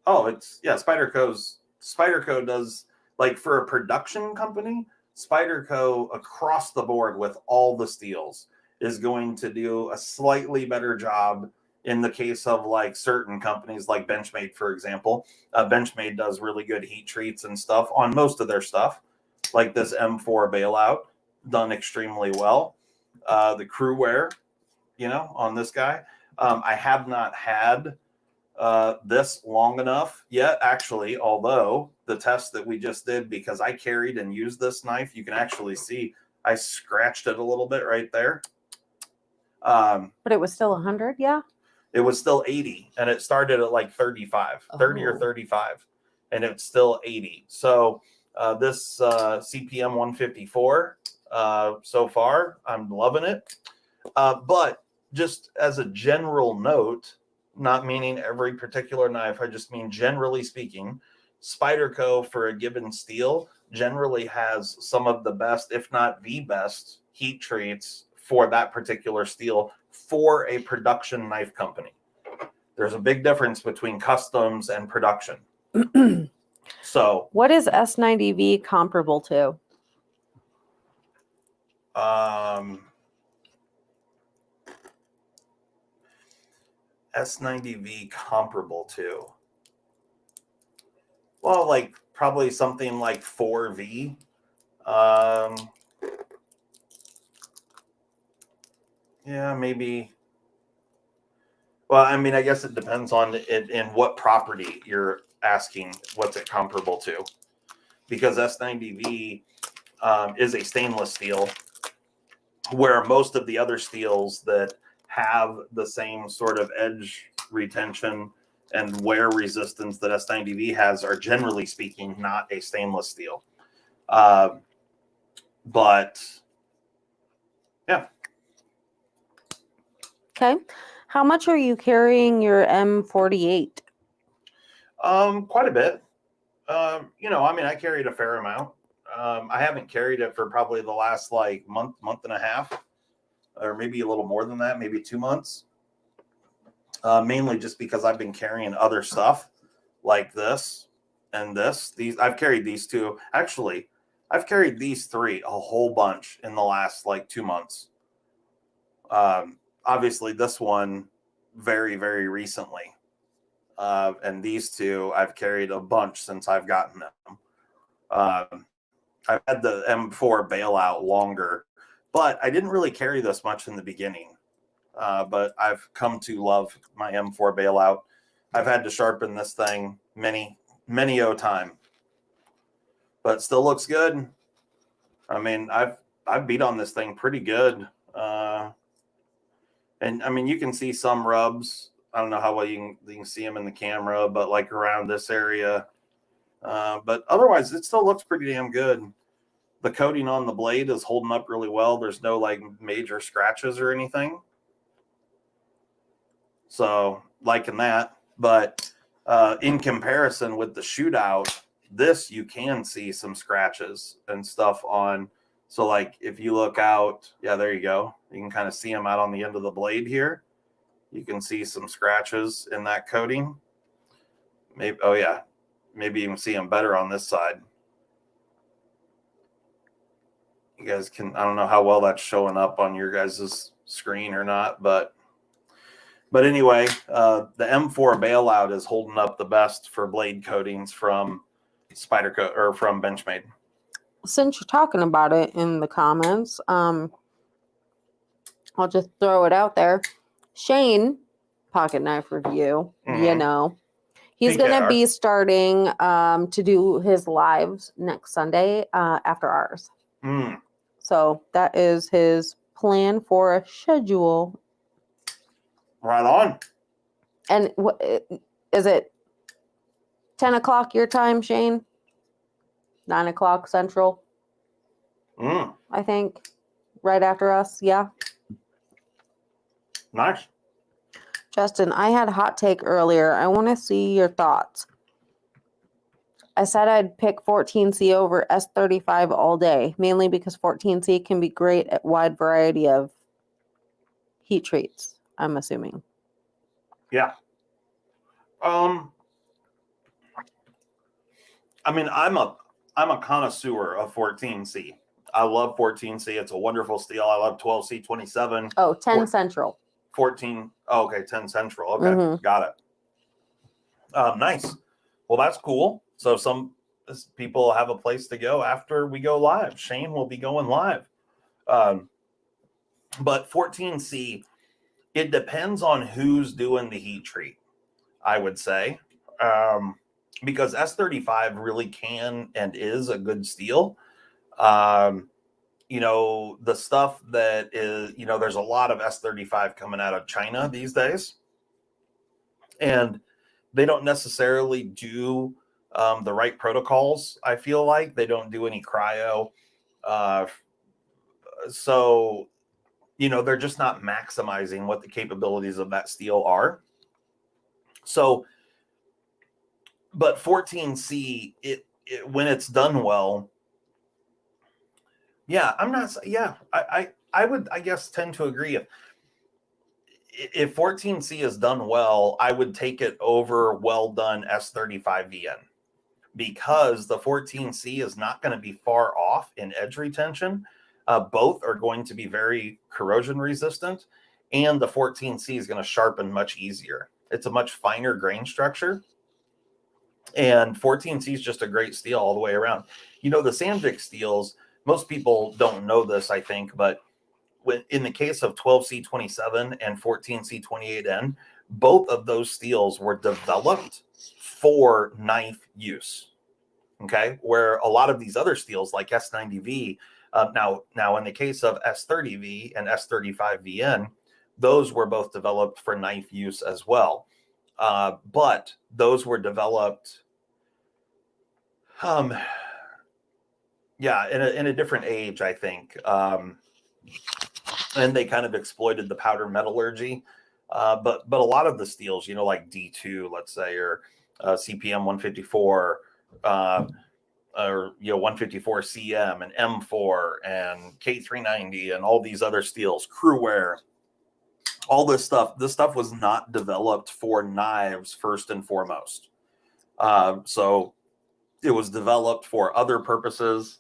Oh, Spyderco does, like, for a production company, Spyderco across the board with all the steels is going to do a slightly better job in the case of like certain companies like Benchmade, for example. Benchmade does really good heat treats and stuff on most of their stuff, like this M4 bailout, done extremely well. The crew wear, on this guy. I have not had this long enough yet, actually, although the test that we just did, because I carried and used this knife, you can actually see I scratched it a little bit right there. But it was still 100, yeah? It was still 80, and it started at like 35, 30 or 35, and it's still 80. So this CPM 154, so far, I'm loving it. But just as a general note, not meaning every particular knife, I just mean generally speaking, Spyderco for a given steel generally has some of the best, if not the best, heat treats for that particular steel for a production knife company. There's a big difference between customs and production. So what is S90V comparable to? S90V comparable to. Well, like probably something like 4V. Yeah, maybe. Well, I mean, I guess it depends on it in what property you're asking. What's it comparable to? Because S90V is a stainless steel, where most of the other steels that have the same sort of edge retention and wear resistance that S90V has are generally speaking not a stainless steel. But yeah. Okay. How much are you carrying your M48? Quite a bit. I mean, I carried a fair amount. I haven't carried it for probably the last like month and a half, or maybe a little more than that, maybe 2 months. Mainly just because I've been carrying other stuff like this and this. I've carried these two. Actually, I've carried these three a whole bunch in the last like 2 months. Obviously, this one very, very recently. And these two I've carried a bunch since I've gotten them. I've had the M4 bailout longer, but I didn't really carry this much in the beginning. But I've come to love my M4 bailout. I've had to sharpen this thing many time, but it still looks good. I mean, I've beat on this thing pretty good. And I mean, you can see some rubs. I don't know how well you can see them in the camera, but like around this area. But otherwise, it still looks pretty damn good. The coating on the blade is holding up really well. There's no like major scratches or anything. So liking that. But in comparison with the shootout, this you can see some scratches and stuff on. So like if you look out, yeah, there you go. You can kind of see them out on the end of the blade here. You can see some scratches in that coating. Maybe, oh yeah, maybe you can see them better on this side. You guys can, I don't know how well that's showing up on your guys' screen or not, but anyway, the M4 bailout is holding up the best for blade coatings from Spyderco or from Benchmade. Since you're talking about it in the comments, I'll just throw it out there. Shane, Pocket Knife Review, you know, he's going to be starting to do his lives next Sunday after ours. So that is his plan for a schedule. Right on. And what is it? 10 o'clock your time, Shane? 9 o'clock Central? I think. Right after us. Yeah. Nice. Justin, I had a hot take earlier. I want to see your thoughts. I said I'd pick 14C over S35 all day, mainly because 14C can be great at wide variety of heat treats, I'm assuming. Yeah. I mean, I'm a connoisseur of 14C. I love 14C. It's a wonderful steel. I love 12C 27. Oh, 10 Central. 14. Oh, okay, 10 Central. Okay, got it. Nice. Well, that's cool. So some people have a place to go after we go live. Shane will be going live. But 14C, it depends on who's doing the heat treat, I would say. Because S35 really can and is a good steel. The stuff that is, there's a lot of S35 coming out of China these days. And they don't necessarily do the right protocols. I feel like they don't do any cryo. So, they're just not maximizing what the capabilities of that steel are. So, but 14C, it when it's done well, yeah, I would, I guess, tend to agree. If 14C is done well, I would take it over well done S35VN, because the 14C is not going to be far off in edge retention. Both are going to be very corrosion resistant, and the 14C is going to sharpen much easier. It's a much finer grain structure. And 14C is just a great steel all the way around. You know, the Sandvik steels, most people don't know this, I think, but when in the case of 12C27 and 14C28N, both of those steels were developed for knife use. Okay, where a lot of these other steels like S90V, now in the case of S30V and S35VN, those were both developed for knife use as well. But those were developed, in a different age, I think. And they kind of exploited the powder metallurgy. But a lot of the steels, you know, like D2, let's say, or CPM 154, or 154 CM and M4 and K390 and all these other steels, Crewware, all this stuff was not developed for knives first and foremost. So it was developed for other purposes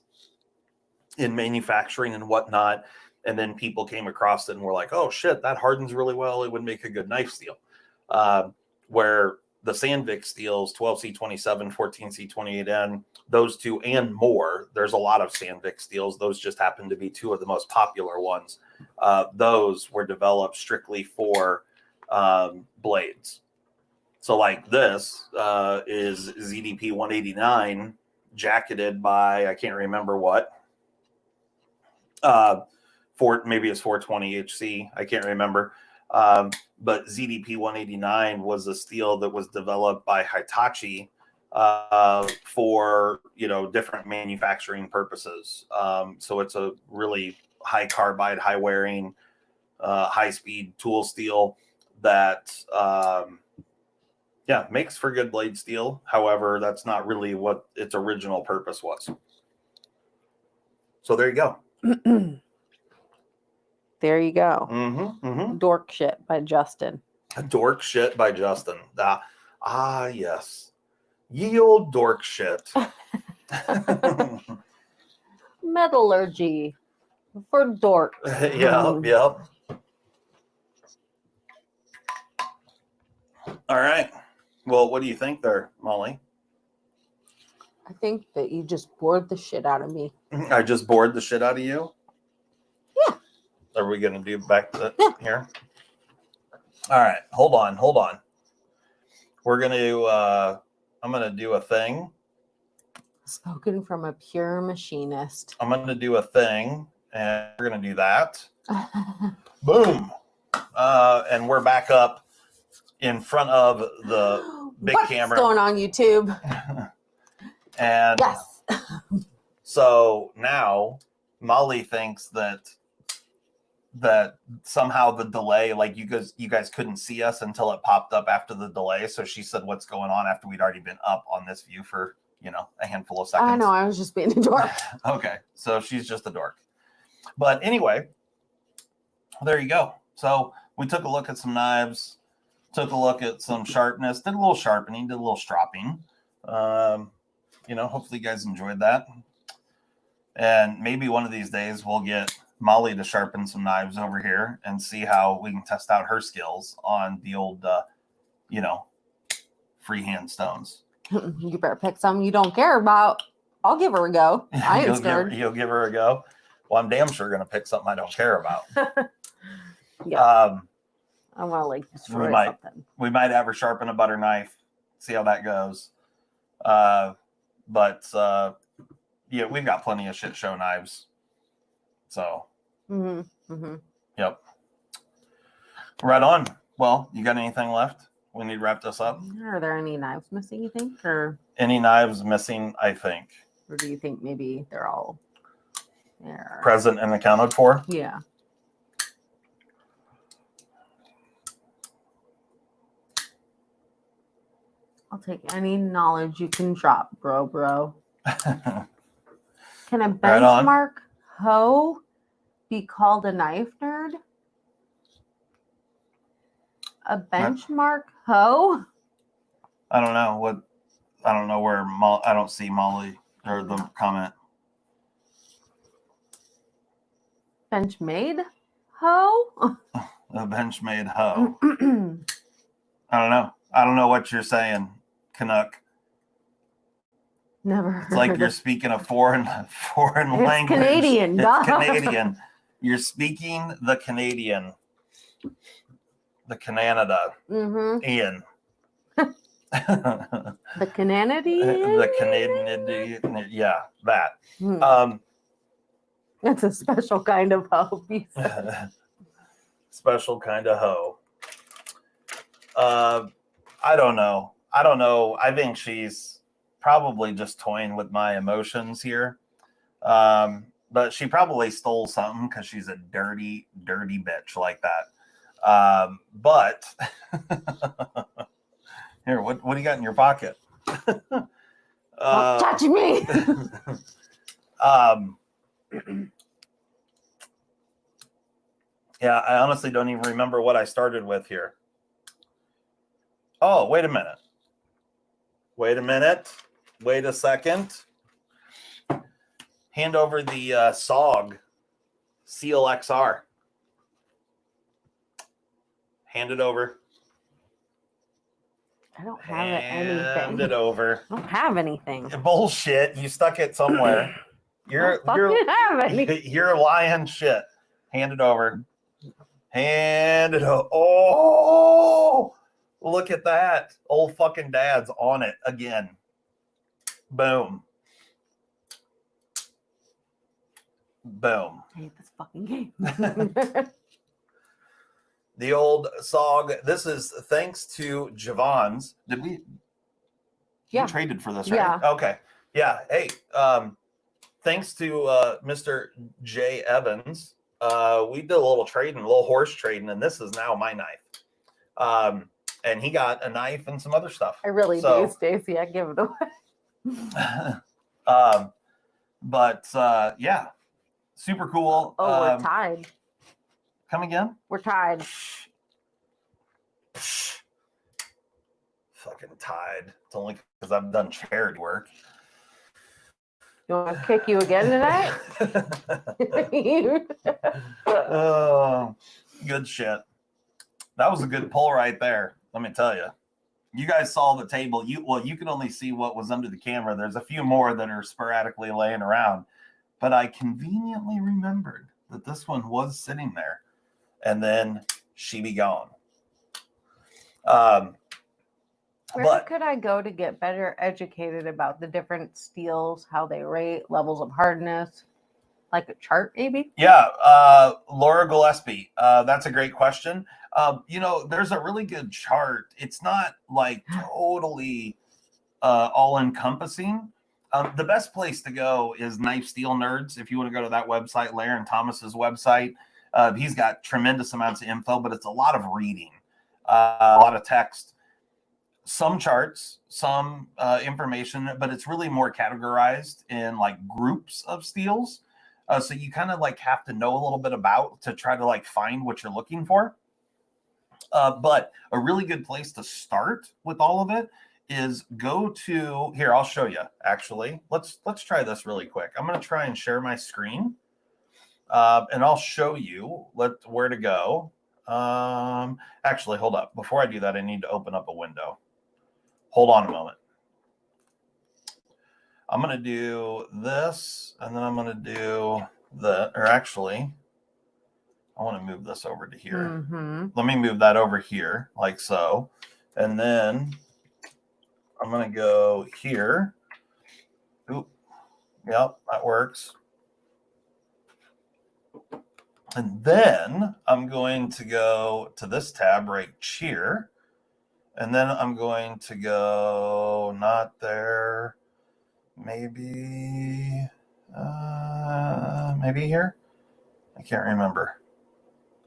in manufacturing and whatnot. And then people came across it and were like, oh shit, that hardens really well. It would make a good knife steel. Where the Sandvik steels, 12C27, 14C28N, those two and more, there's a lot of Sandvik steels. Those just happen to be two of the most popular ones. Those were developed strictly for blades. So like this is ZDP 189, jacketed by, I can't remember what, maybe it's 420 HC, I can't remember. But ZDP 189 was a steel that was developed by Hitachi for, different manufacturing purposes. So it's a really high carbide, high wearing, high speed tool steel that, makes for good blade steel. However, that's not really what its original purpose was. So there you go. There you go. Dork shit by Justin. Dork shit by Justin. Yes. Ye old dork shit. Metallurgy for dork. Yep. All right. Well, what do you think there, Molly? I think that you just bored the shit out of me. I just bored the shit out of you? Yeah. Are we going to do back to here? All right. Hold on. We're going to, I'm going to do a thing. Spoken from a pure machinist. I'm going to do a thing, and we're going to do that. Boom. And we're back up in front of the big camera. What's going on, YouTube? And yes. So now Molly thinks that somehow the delay, like you guys couldn't see us until it popped up after the delay. So she said, what's going on, after we'd already been up on this view for, a handful of seconds. I know, I was just being a dork. Okay. So she's just a dork. But anyway, there you go. So we took a look at some knives, took a look at some sharpness, did a little sharpening, did a little stropping. Hopefully you guys enjoyed that. And maybe one of these days we'll get Molly to sharpen some knives over here and see how we can test out her skills on the old, freehand stones. You better pick some you don't care about. I'll give her a go. I ain't scared. You'll give her a go? Well, I'm damn sure going to pick something I don't care about. Yeah. I want to destroy something. We might have her sharpen a butter knife, see how that goes. But we've got plenty of shit show knives. So, Yep. Right on. Well, you got anything left? We need to wrap this up. Are there any knives missing, you think? Or any knives missing, I think. Or do you think maybe they're all there? Present and accounted for? Yeah. I'll take any knowledge you can drop, bro. Can a benchmark hoe be called a knife nerd? A benchmark hoe? I don't know where I don't see Molly or the comment. Benchmade hoe? A benchmade hoe. I don't know what you're saying, Canuck. Never. It's like you're speaking a foreign It's language. Canadian, It's duh. Canadian. You're speaking the Canadian. The Canada. Mm-hmm. Ian. The Canadian. The Canadian. Yeah, that. Hmm. That's a special kind of hobby. Special kind of hoe. I don't know. I think she's probably just toying with my emotions here. But she probably stole something because she's a dirty, dirty bitch like that. But here, what do you got in your pocket? Don't touch me. Yeah, I honestly don't even remember what I started with here. Oh, wait a minute. Wait a second. Hand over the SOG Seal XR. Hand it over. I don't have Hand anything. it over. I don't have anything. Bullshit. You stuck it somewhere. I don't fucking have any. You're lying shit. Hand it over. Hand it over. Oh, look at that. Old fucking dad's on it again. Boom. Boom. I hate this fucking game. The old SOG. This is thanks to Javon's. Did we? Yeah. We traded for this, right? Yeah. Okay. Yeah. Hey, thanks to Mr. J. Evans, we did a little trading, a little horse trading, and this is now my knife. And he got a knife and some other stuff. I really So- do, Stacy. I give it away. But yeah, super cool. Oh, we're tied. Come again? We're tied. Fucking tied. It's only because I've done charity work. You want to kick you again tonight? Oh, good shit. That was a good pull right there. Let me tell you. You guys saw the table. You can only see what was under the camera. There's a few more that are sporadically laying around, but I conveniently remembered that this one was sitting there, and then she be gone. Where But could I go to get better educated about the different steels, how they rate, levels of hardness? Like a chart, maybe? yeah, Laura Gillespie, that's a great question. There's a really good chart. It's not like totally all encompassing. The best place to go is Knife Steel Nerds. If you want to go to that website, Laren Thomas's website, he's got tremendous amounts of info, but it's a lot of reading, a lot of text, some charts, some information, but it's really more categorized in like groups of steels. So you kind of like have to know a little bit about to try to like find what you're looking for. But a really good place to start with all of it is go to here. I'll show you. Actually, let's try this really quick. I'm going to try and share my screen, and I'll show you where to go. Actually, hold up. Before I do that, I need to open up a window. Hold on a moment. I'm going to do this, and then I'm going to do actually, I want to move this over to here. Mm-hmm. Let me move that over here, like so. And then I'm going to go here. Oop. Yep, that works. And then I'm going to go to this tab right here. And then I'm going to go, not there, maybe here. I can't remember.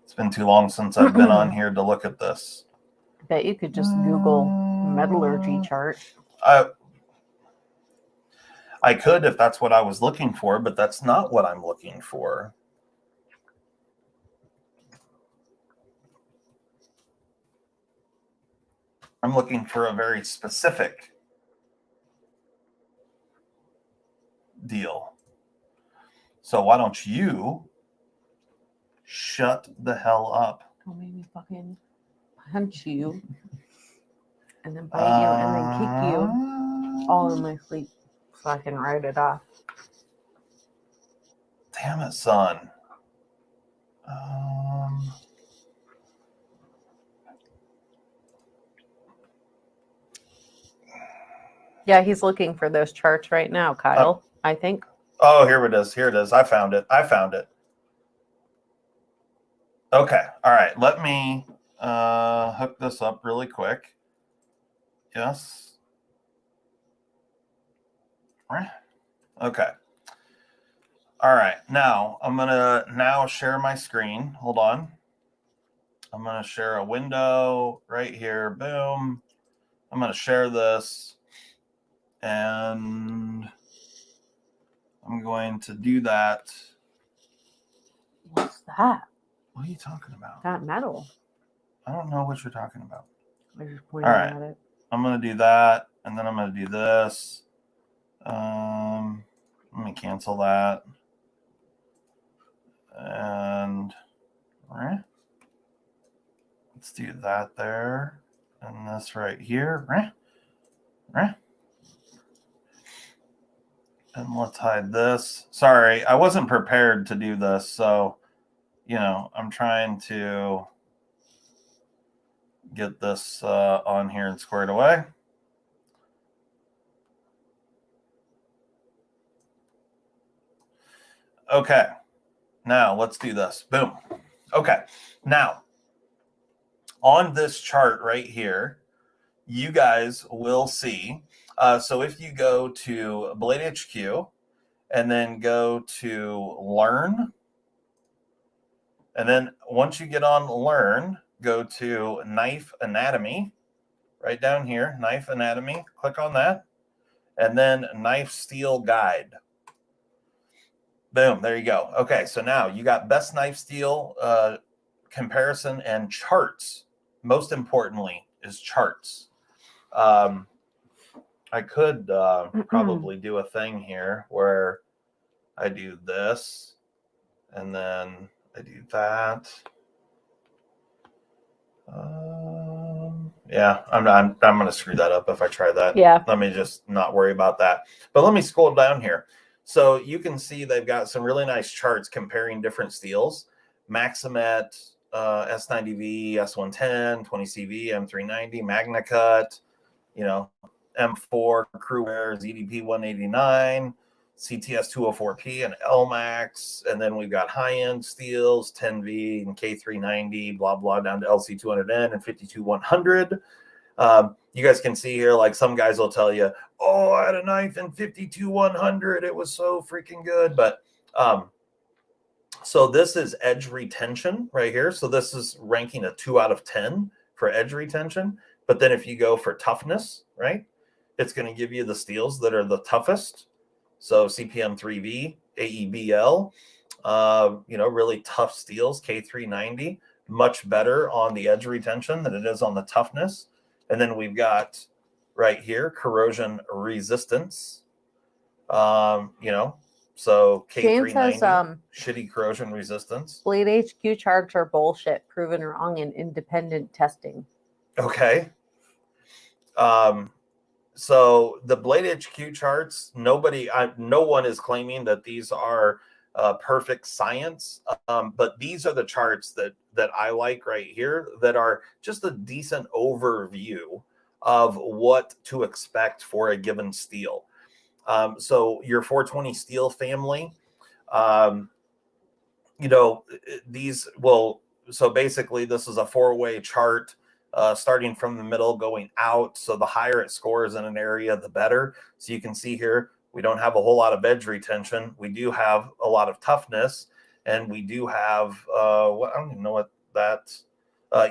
It's been too long since I've been on here to look at this. I bet you could just Google metallurgy chart. I could if that's what I was looking for, but that's not what I'm looking for. I'm looking for a very specific deal. So why don't you shut the hell up? Don't make me fucking punch you and then bite you and then kick you all in my sleep. so I can write it off. Damn it, son. Yeah, he's looking for those charts right now, Kyle. I think. Oh, here it is. Here it is. I found it. Okay. All right. Let me hook this up really quick. Yes. Okay. All right. Now I'm going to share my screen. Hold on. I'm going to share a window right here. Boom. I'm going to share this. And I'm going to do that. What's that? What are you talking about? That metal. I don't know what you're talking about. I just pointed All right. at it. I'm going to do that. And then I'm going to do this. Let me cancel that. And let's do that there. And this right here. And let's hide this. Sorry, I wasn't prepared to do this. So, I'm trying to get this on here and squared away. Okay. Now let's do this. Boom. Okay. Now, on this chart right here, you guys will see. So if you go to Blade HQ and then go to Learn, and then once you get on Learn, go to Knife Anatomy, right down here, Knife Anatomy, click on that, and then Knife Steel Guide. Boom, there you go. Okay, so now you got best knife steel comparison and charts. Most importantly is charts. I could probably do a thing here where I do this and then I do that. Yeah, I'm going to screw that up if I try that. Yeah. Let me just not worry about that. But let me scroll down here. So you can see they've got some really nice charts comparing different steels. Maximet, S90V, S110, 20CV, M390, MagnaCut, M4, Crewwear, ZDP 189, CTS 204P, and LMAX. And then we've got high-end steels, 10V and K390, blah, blah, down to LC 200N and 52100. You guys can see here, like some guys will tell you, oh, I had a knife in 52100. It was so freaking good. But so this is edge retention right here. So this is ranking a 2 out of 10 for edge retention. But then if you go for toughness, right, it's going to give you the steels that are the toughest. So CPM 3V, AEBL, really tough steels, K390, much better on the edge retention than it is on the toughness. And then we've got right here, corrosion resistance. So K390, Jane says, shitty corrosion resistance. Blade HQ charts are bullshit, proven wrong in independent testing. Okay. So the Blade HQ charts, no one is claiming that these are perfect science, but these are the charts that I like right here that are just a decent overview of what to expect for a given steel. So your 420 steel family, these will, so basically this is a 4-way chart. Starting from the middle going out. So the higher it scores in an area, the better. So you can see here, we don't have a whole lot of edge retention. We do have a lot of toughness, and we do have, I don't even know what that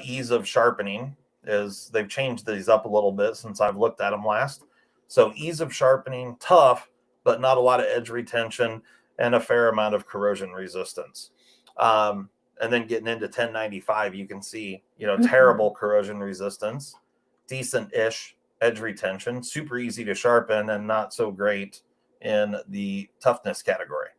ease of sharpening is. They've changed these up a little bit since I've looked at them last. So ease of sharpening, tough, but not a lot of edge retention and a fair amount of corrosion resistance. And then getting into 1095, you can see, terrible corrosion resistance, decent-ish edge retention, super easy to sharpen, and not so great in the toughness category.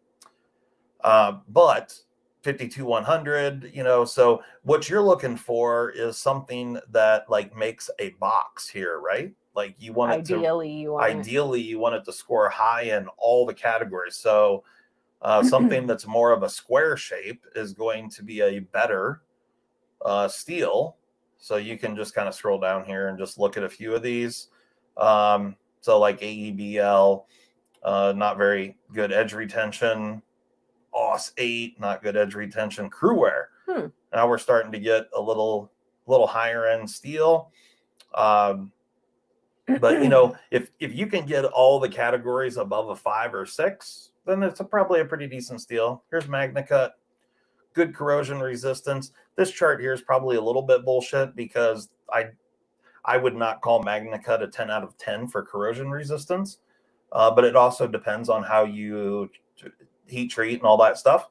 But 52100, so what you're looking for is something that like makes a box here, right? Like you want it to Ideally, you want it to score high in all the categories. So something that's more of a square shape is going to be a better steel. So you can just kind of scroll down here and just look at a few of these. So like AEBL, not very good edge retention. OS 8, not good edge retention. Crewwear. Now we're starting to get a little higher end steel. But you know, if you can get all the categories above a 5 or 6, then it's probably a pretty decent steel. Here's MagnaCut, good corrosion resistance. This chart here is probably a little bit bullshit because I would not call MagnaCut a 10 out of 10 for corrosion resistance, but it also depends on how you heat treat and all that stuff.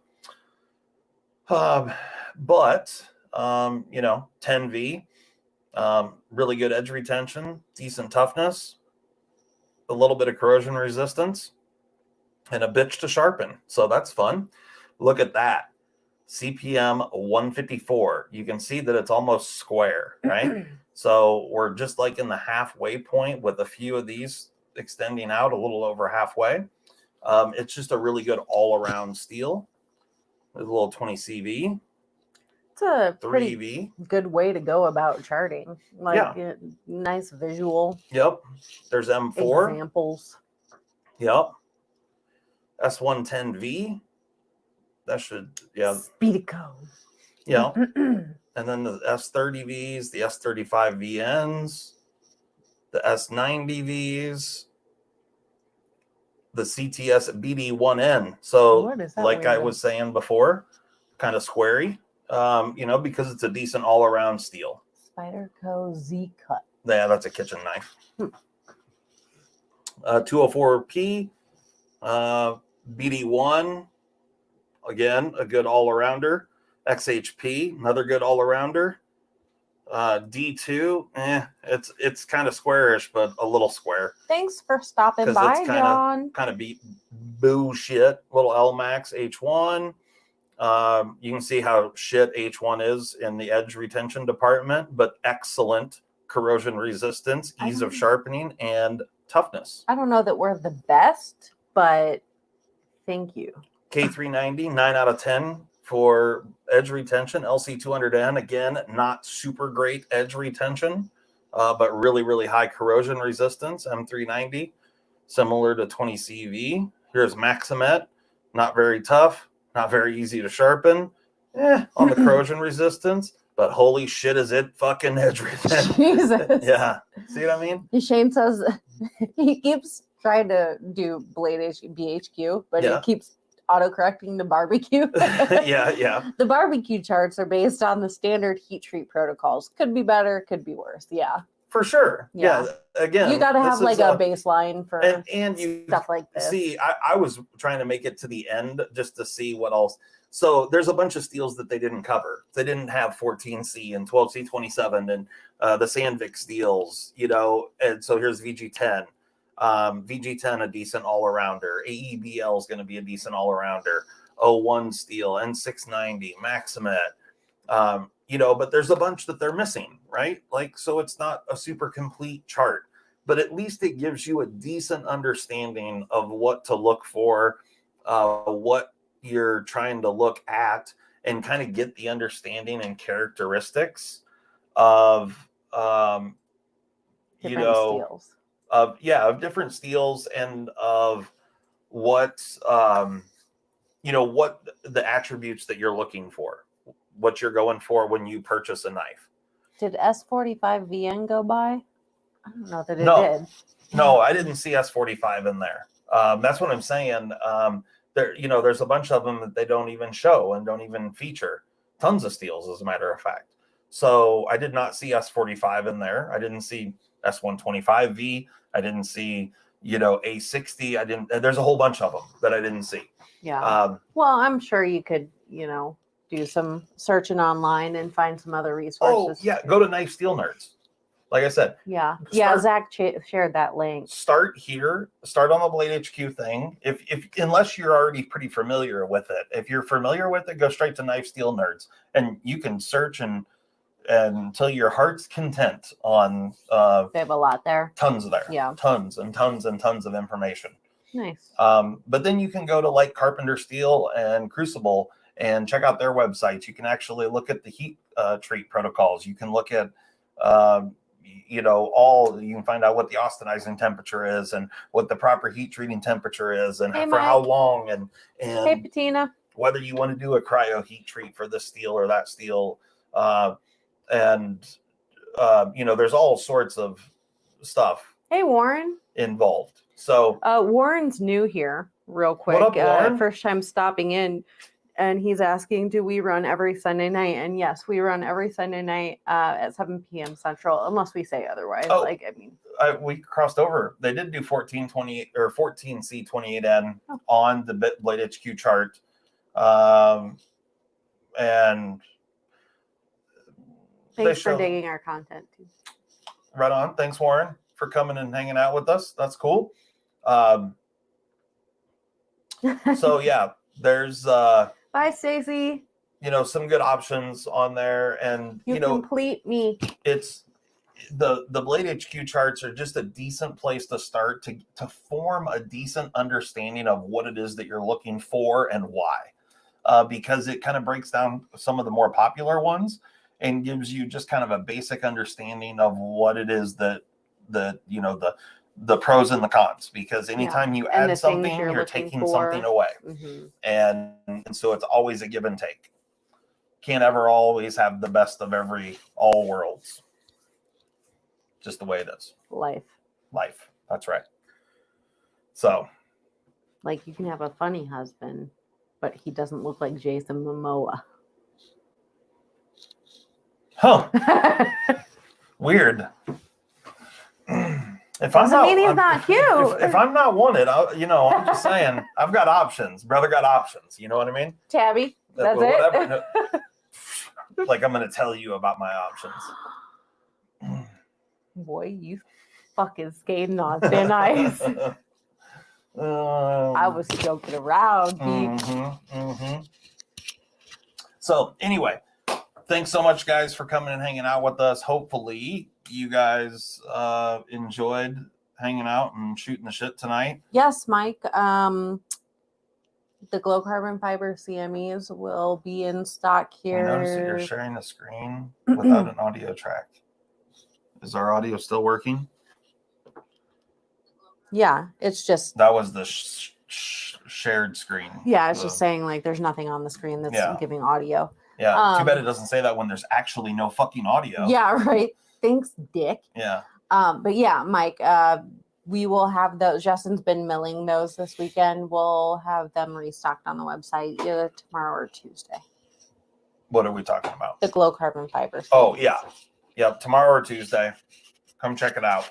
But you know, 10V, really good edge retention, decent toughness, a little bit of corrosion resistance, and a bitch to sharpen. So that's fun. Look at that. CPM 154. You can see that it's almost square, right? So we're just like in the halfway point with a few of these extending out a little over halfway. It's just a really good all-around steel. There's a little 20 CV. it's a 3 pretty EV. good way to go about charting. Like Yeah. nice visual Yep. There's M4. examples. Yep. S110V. That should, yeah. Speedico. Yeah. And then the S30Vs, the S35VNs, the S90Vs, the CTS BD1N. So, What is that like I label? was saying before, kind of squarey, you know, because it's a decent all-around steel. Spyderco Z Cut. Yeah, that's a kitchen knife. 204P, BD1, again, a good all-arounder. XHP, another good all-arounder. D2, it's kind of squarish, but a little square. Thanks for stopping 'Cause by, it's kinda- John. Kind of beat bullshit. Little LMAX H1. You can see how shit H1 is in the edge retention department, but excellent corrosion resistance, ease of sharpening, and toughness. I don't know that we're the best, but thank you. K390, 9 out of 10 for edge retention. LC200N, again, not super great edge retention, but really, really high corrosion resistance. M390, similar to 20CV. Here's Maximet, not very tough, not very easy to sharpen. On the corrosion resistance, but holy shit, is it fucking edge retention. Jesus. Yeah. See what I mean? Shane says he keeps trying to do Blade BHQ, but Yeah. it keeps auto-correcting to barbecue. Yeah. The barbecue charts are based on the standard heat treat protocols. Could be better, could be worse. Yeah. For sure. Yeah. Again, You got to this have is like a baseline for and you stuff like this. see, I was trying to make it to the end just to see what else. So there's a bunch of steels that they didn't cover. They didn't have 14C and 12C27 and the Sandvik steels, you know. And so here's VG10. VG10, a decent all-arounder. AEBL is going to be a decent all-arounder. 01 steel, N690, Maximet. You know, but there's a bunch that they're missing, right? Like, so it's not a super complete chart, but at least it gives you a decent understanding of what to look for, what you're trying to look at, and kind of get the understanding and characteristics of, Different steels. of different steels and of what, you know, what the attributes that you're looking for, what you're going for when you purchase a knife. Did S45VN go by? I don't know that it No. did. No, I didn't see S45 in there. That's what I'm saying. There, you know, there's a bunch of them that they don't even show and don't even feature. Tons of steels, as a matter of fact. So I did not see S45 in there. I didn't see S125V. I didn't see, you know, A60. I didn't. There's a whole bunch of them that I didn't see. Yeah. Well, I'm sure you could, you know, do some searching online and find some other resources. Oh yeah, go to Knife Steel Nerds. Like I said, Yeah. Start- Zach shared that link. start here. Start on the Blade HQ thing. If unless you're already pretty familiar with it, if you're familiar with it, go straight to Knife Steel Nerds, and you can search and until your heart's content on They have a lot there. tons there. Yeah. Tons and tons and tons of information. Nice. But then you can go to like Carpenter Steel and Crucible and check out their websites. You can actually look at the heat treat protocols. You can look at, you can find out what the austenizing temperature is and what the proper heat treating temperature is and Hey, for how Mike. long and Hey, Patina. whether you want to do a cryo heat treat for this steel or that steel. There's all sorts of stuff Hey, Warren. involved. So Warren's new here, real quick. up, Warren? First time stopping in, and he's asking, do we run every Sunday night? And yes, we run every Sunday night at 7 p.m. Central, unless we say otherwise. Oh. We crossed over. They did do 1428 or 14C28N on the Blade HQ chart. And Thanks for digging our content too. Right on. Thanks, Warren, for coming and hanging out with us. That's cool. So yeah, there's Bye, Stacy. some good options on there, and You complete me. it's the Blade HQ charts are just a decent place to start to form a decent understanding of what it is that you're looking for and why, because it kind of breaks down some of the more popular ones and gives you just kind of a basic understanding of what it is that the pros and the cons, because anytime you And the add things something, you're you're looking taking for. something away. Mm-hmm. And so it's always a give and take. Can't ever always have the best of all worlds. Just the way it is. Life. That's right. So Like, you can have a funny husband, but he doesn't look like Jason Momoa. weird. If Doesn't mean he's not cute. If I'm not wanted, I'm just saying I've got options. Brother got options. You know what I mean? Tabby. That's it. Whatever. Like I'm going to tell you about my options. Boy, you fucking skating on thin ice. I was joking around, Pete. So anyway, thanks so much, guys, for coming and hanging out with us. Hopefully you guys enjoyed hanging out and shooting the shit tonight. Yes, Mike. The glow carbon fiber CMEs will be in stock here. I noticed that you're sharing the screen without an audio track. Is our audio still working? Yeah, it's just. That was the shared screen. Yeah, it's just saying like there's nothing on the screen that's giving audio. Yeah, too bad it doesn't say that when there's actually no fucking audio. Yeah, right. Thanks, Dick. Yeah. But yeah, Mike, we will have those. Justin's been milling those this weekend. We'll have them restocked on the website either tomorrow or Tuesday. What are we talking about? The glow carbon fiber. Oh, yeah. Yep. Tomorrow or Tuesday. Come check it out.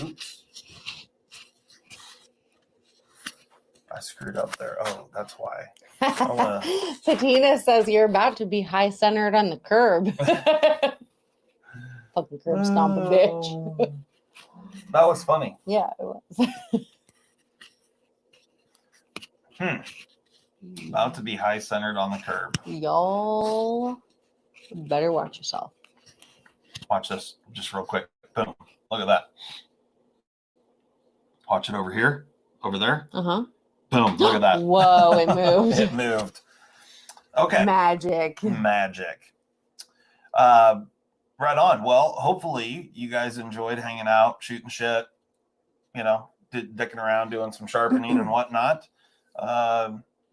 Oops. I screwed up there. Oh, that's why. Patina says you're about to be high centered on the curb. Fucking curb stomp a bitch. That was funny. Yeah, it was. About to be high centered on the curb. Y'all better watch yourself. Watch this just real quick. Boom. Look at that. Watch it over here. Over there. Uh-huh. Boom. Look at that. Whoa, it moved. It moved. Okay. Magic. Right on. Well, hopefully you guys enjoyed hanging out, shooting shit, dicking around, doing some sharpening and whatnot.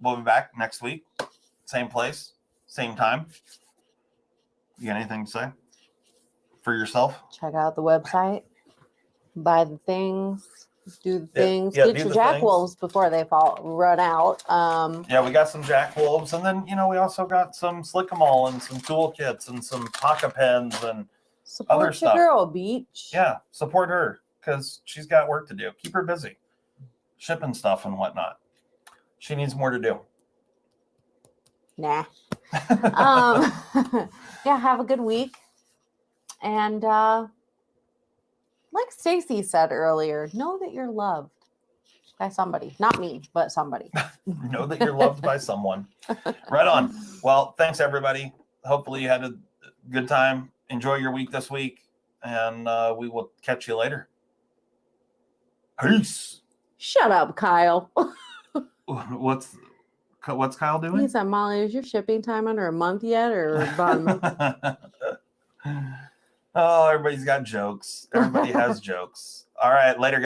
We'll be back next week. Same place, same time. You got anything to say for yourself? Check out the website. Buy the things. Do the things. Yeah, Get your Jack Wolves before they run out. Yeah, we got some Jack Wolves, and then we also got some Slick 'em All and some toolkits and some pocket pens and support other your stuff. girl, Beach. Yeah, support her because she's got work to do. Keep her busy, shipping stuff and whatnot. She needs more to do. Nah. Yeah, have a good week. And like Stacy said earlier, know that you're loved by somebody. Not me, but somebody. Know that you're loved by someone. Right on. Well, thanks everybody. Hopefully you had a good time. Enjoy your week this week, and we will catch you later. Peace. Shut up, Kyle. What's Kyle doing? He said, Molly, is your shipping time under a month yet or about a month? Oh, everybody's got jokes. Everybody has jokes. All right, later.